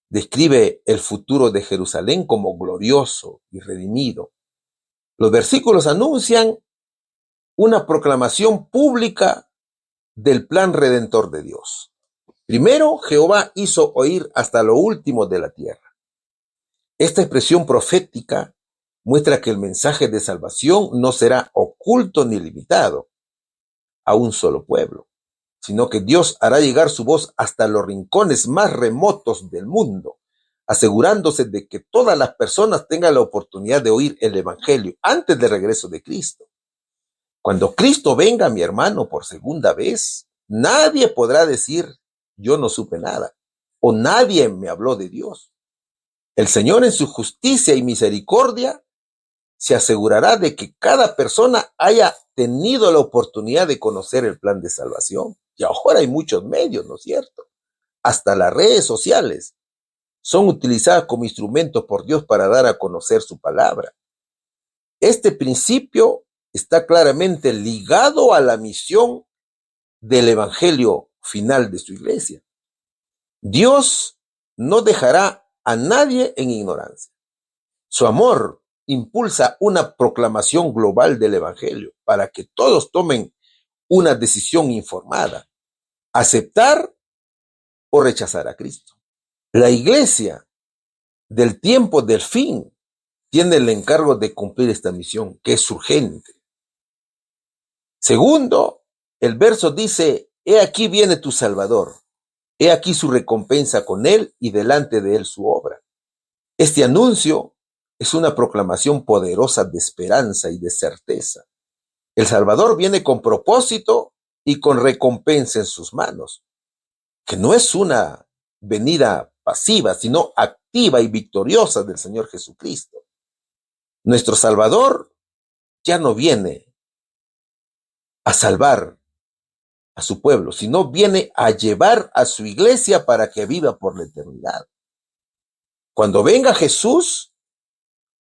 describe el futuro de Jerusalén como glorioso y redimido. Los versículos anuncian una proclamación pública del plan redentor de Dios. Primero, Jehová hizo oír hasta lo último de la tierra. Esta expresión profética muestra que el mensaje de salvación no será oculto ni limitado a un solo pueblo, sino que Dios hará llegar su voz hasta los rincones más remotos del mundo, asegurándose de que todas las personas tengan la oportunidad de oír el Evangelio antes del regreso de Cristo. Cuando Cristo venga, mi hermano, por segunda vez, nadie podrá decir, yo no supe nada, o nadie me habló de Dios. El Señor, en su justicia y misericordia, se asegurará de que cada persona haya tenido la oportunidad de conocer el plan de salvación. Y ahora hay muchos medios, ¿no es cierto? Hasta las redes sociales son utilizadas como instrumentos por Dios para dar a conocer su palabra. Este principio está claramente ligado a la misión del evangelio final de su iglesia. Dios no dejará a nadie en ignorancia. Su amor impulsa una proclamación global del evangelio para que todos tomen una decisión informada, aceptar o rechazar a Cristo. La iglesia del tiempo del fin tiene el encargo de cumplir esta misión, que es urgente. Segundo, el verso dice, he aquí viene tu Salvador, he aquí su recompensa con él y delante de él su obra. Este anuncio es una proclamación poderosa de esperanza y de certeza. El Salvador viene con propósito y con recompensa en sus manos, que no es una venida pasiva, sino activa y victoriosa del Señor Jesucristo. Nuestro Salvador ya no viene a salvar a su pueblo, sino viene a llevar a su iglesia para que viva por la eternidad. Cuando venga Jesús,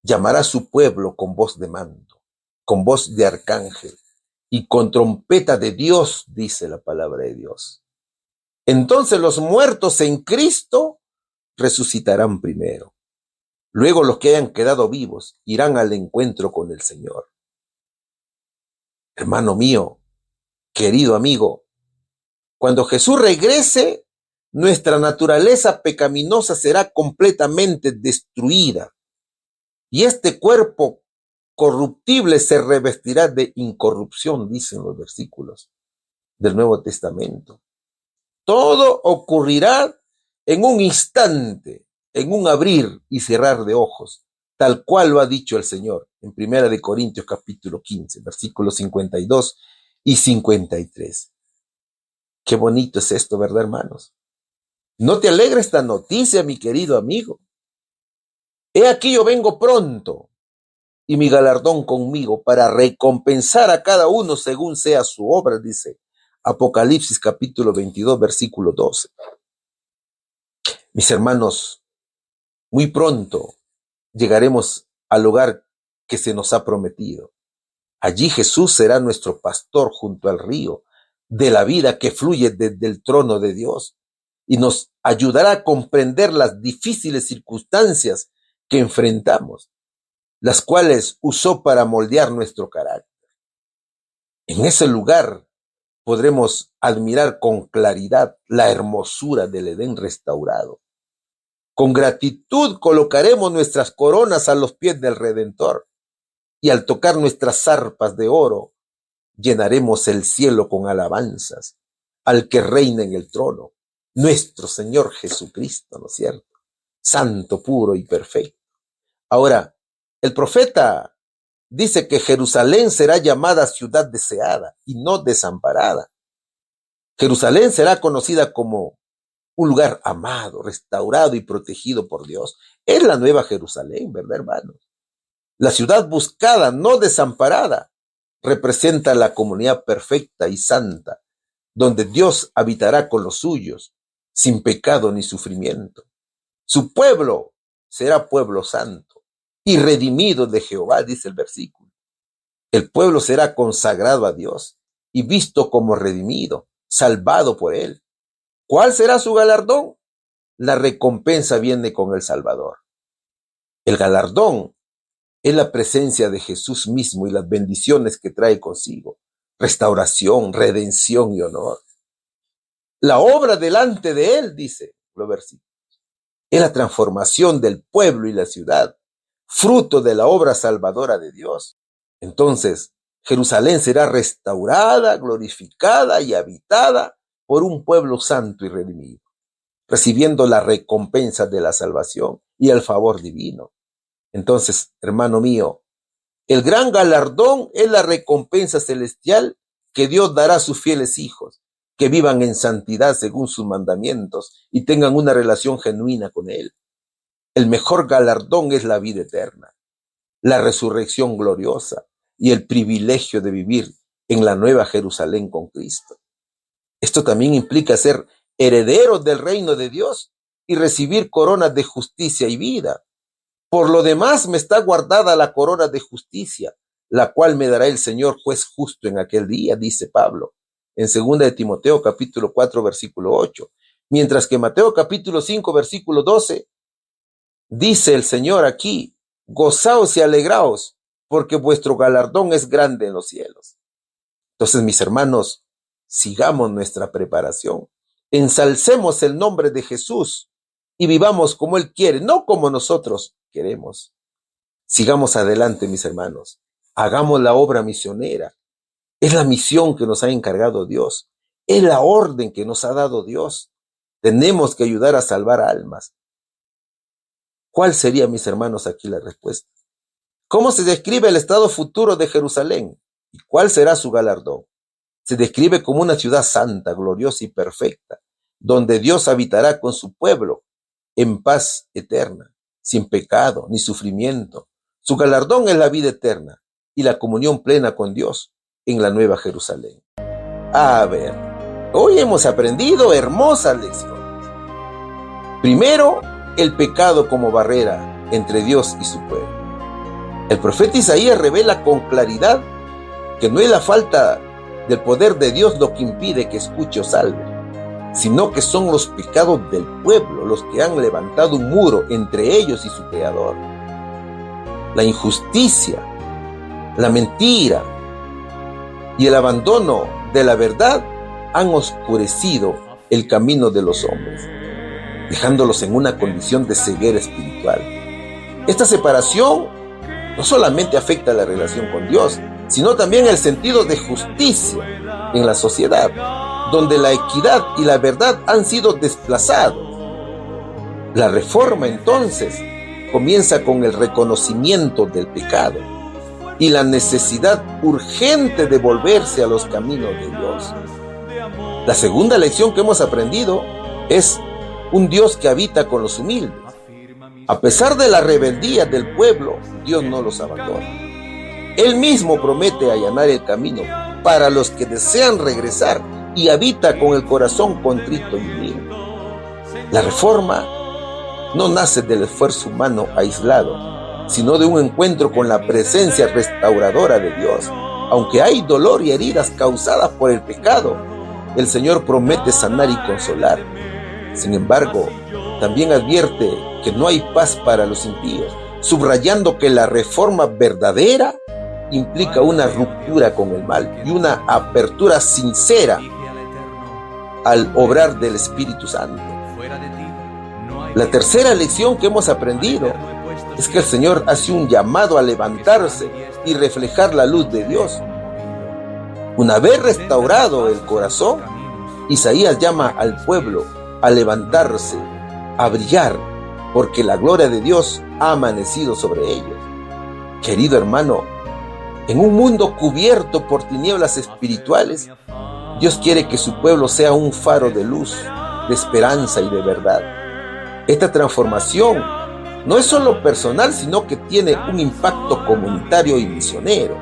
llamará a su pueblo con voz de mando, con voz de arcángel y con trompeta de Dios, dice la palabra de Dios. Entonces los muertos en Cristo resucitarán primero. Luego los que hayan quedado vivos irán al encuentro con el Señor. Hermano mío, querido amigo, cuando Jesús regrese, nuestra naturaleza pecaminosa será completamente destruida y este cuerpo corruptible se revestirá de incorrupción, dicen los versículos del Nuevo Testamento. Todo ocurrirá en un instante, en un abrir y cerrar de ojos, tal cual lo ha dicho el Señor en 1 Corintios capítulo 15, versículos 52 y 53. Qué bonito es esto, ¿verdad, hermanos? ¿No te alegra esta noticia, mi querido amigo? He aquí yo vengo pronto y mi galardón conmigo para recompensar a cada uno según sea su obra, dice Apocalipsis capítulo 22, versículo 12. Mis hermanos, muy pronto llegaremos al lugar que se nos ha prometido. Allí Jesús será nuestro pastor junto al río de la vida que fluye desde el trono de Dios y nos ayudará a comprender las difíciles circunstancias que enfrentamos, las cuales usó para moldear nuestro carácter. En ese lugar podremos admirar con claridad la hermosura del Edén restaurado. Con gratitud colocaremos nuestras coronas a los pies del Redentor y al tocar nuestras arpas de oro, llenaremos el cielo con alabanzas al que reina en el trono, nuestro Señor Jesucristo, ¿no es cierto? Santo, puro y perfecto. Ahora, el profeta dice que Jerusalén será llamada ciudad deseada y no desamparada. Jerusalén será conocida como un lugar amado, restaurado y protegido por Dios. Es la nueva Jerusalén, ¿verdad, hermanos? La ciudad buscada, no desamparada, representa la comunidad perfecta y santa, donde Dios habitará con los suyos, sin pecado ni sufrimiento. Su pueblo será pueblo santo y redimido de Jehová, dice el versículo. El pueblo será consagrado a Dios y visto como redimido, salvado por él. ¿Cuál será su galardón? La recompensa viene con el Salvador. El galardón es la presencia de Jesús mismo y las bendiciones que trae consigo: restauración, redención y honor. La obra delante de él, dice los versículos, es la transformación del pueblo y la ciudad, fruto de la obra salvadora de Dios. Entonces, Jerusalén será restaurada, glorificada y habitada por un pueblo santo y redimido, recibiendo la recompensa de la salvación y el favor divino. Entonces, hermano mío, el gran galardón es la recompensa celestial que Dios dará a sus fieles hijos, que vivan en santidad según sus mandamientos y tengan una relación genuina con Él. El mejor galardón es la vida eterna, la resurrección gloriosa y el privilegio de vivir en la nueva Jerusalén con Cristo. Esto también implica ser herederos del reino de Dios y recibir coronas de justicia y vida. Por lo demás me está guardada la corona de justicia, la cual me dará el Señor juez justo en aquel día, dice Pablo, en 2 de Timoteo capítulo 4, versículo 8. Mientras que Mateo capítulo 5, versículo 12, dice el Señor aquí: gozaos y alegraos, porque vuestro galardón es grande en los cielos. Entonces, mis hermanos, sigamos nuestra preparación, ensalcemos el nombre de Jesús y vivamos como Él quiere, no como nosotros queremos. Sigamos adelante, mis hermanos, hagamos la obra misionera. Es la misión que nos ha encargado Dios, es la orden que nos ha dado Dios. Tenemos que ayudar a salvar almas. ¿Cuál sería, mis hermanos, aquí la respuesta? ¿Cómo se describe el estado futuro de Jerusalén? ¿Y cuál será su galardón? Se describe como una ciudad santa, gloriosa y perfecta, donde Dios habitará con su pueblo en paz eterna, sin pecado ni sufrimiento. Su galardón es la vida eterna y la comunión plena con Dios en la nueva Jerusalén. A ver, hoy hemos aprendido hermosas lecciones. Primero, el pecado como barrera entre Dios y su pueblo. El profeta Isaías revela con claridad que no es la falta del poder de Dios lo que impide que escuche o salve, sino que son los pecados del pueblo los que han levantado un muro entre ellos y su Creador. La injusticia, la mentira y el abandono de la verdad han oscurecido el camino de los hombres, dejándolos en una condición de ceguera espiritual. Esta separación no solamente afecta la relación con Dios, sino también el sentido de justicia en la sociedad, donde la equidad y la verdad han sido desplazados. La reforma, entonces, comienza con el reconocimiento del pecado y la necesidad urgente de volverse a los caminos de Dios. La segunda lección que hemos aprendido es un Dios que habita con los humildes. A pesar de la rebeldía del pueblo, Dios no los abandona. Él mismo promete allanar el camino para los que desean regresar y habita con el corazón contrito y humilde. La reforma no nace del esfuerzo humano aislado, sino de un encuentro con la presencia restauradora de Dios. Aunque hay dolor y heridas causadas por el pecado, el Señor promete sanar y consolar. Sin embargo, también advierte que no hay paz para los impíos, subrayando que la reforma verdadera implica una ruptura con el mal y una apertura sincera al obrar del Espíritu Santo. La tercera lección que hemos aprendido es que el Señor hace un llamado a levantarse y reflejar la luz de Dios. Una vez restaurado el corazón, Isaías llama al pueblo a levantarse, a brillar, porque la gloria de Dios ha amanecido sobre ellos. Querido hermano, en un mundo cubierto por tinieblas espirituales, Dios quiere que su pueblo sea un faro de luz, de esperanza y de verdad. Esta transformación no es solo personal, sino que tiene un impacto comunitario y misionero.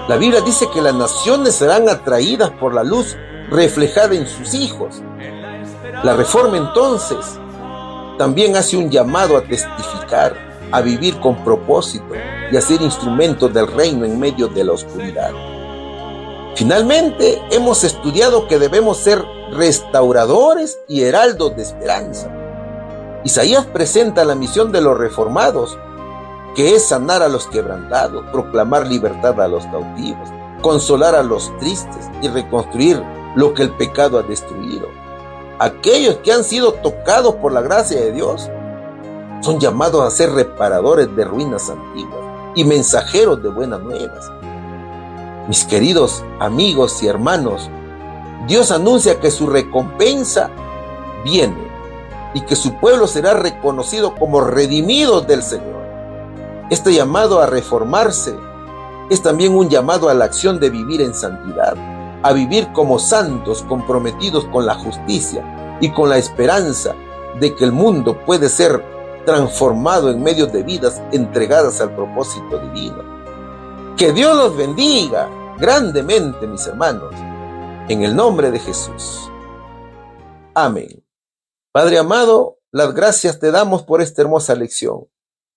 La Biblia dice que las naciones serán atraídas por la luz reflejada en sus hijos. La reforma, entonces, también hace un llamado a testificar, a vivir con propósito y a ser instrumentos del reino en medio de la oscuridad. Finalmente, hemos estudiado que debemos ser restauradores y heraldos de esperanza. Isaías presenta la misión de los reformados, que es sanar a los quebrantados, proclamar libertad a los cautivos, consolar a los tristes y reconstruir lo que el pecado ha destruido. Aquellos que han sido tocados por la gracia de Dios son llamados a ser reparadores de ruinas antiguas y mensajeros de buenas nuevas. Mis queridos amigos y hermanos, Dios anuncia que su recompensa viene y que su pueblo será reconocido como redimidos del Señor. Este llamado a reformarse es también un llamado a la acción de vivir en santidad, a vivir como santos comprometidos con la justicia y con la esperanza de que el mundo puede ser transformado en medio de vidas entregadas al propósito divino. Que Dios los bendiga grandemente, mis hermanos, en el nombre de Jesús. Amén. Padre amado, las gracias te damos por esta hermosa lección.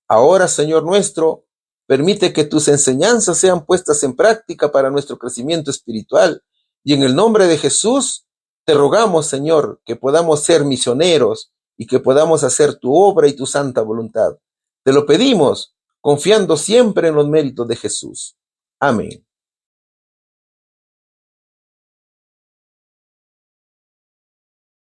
Ahora, Señor nuestro, permite que tus enseñanzas sean puestas en práctica para nuestro crecimiento espiritual. Y en el nombre de Jesús, te rogamos, Señor, que podamos ser misioneros y que podamos hacer tu obra y tu santa voluntad. Te lo pedimos, confiando siempre en los méritos de Jesús. Amén.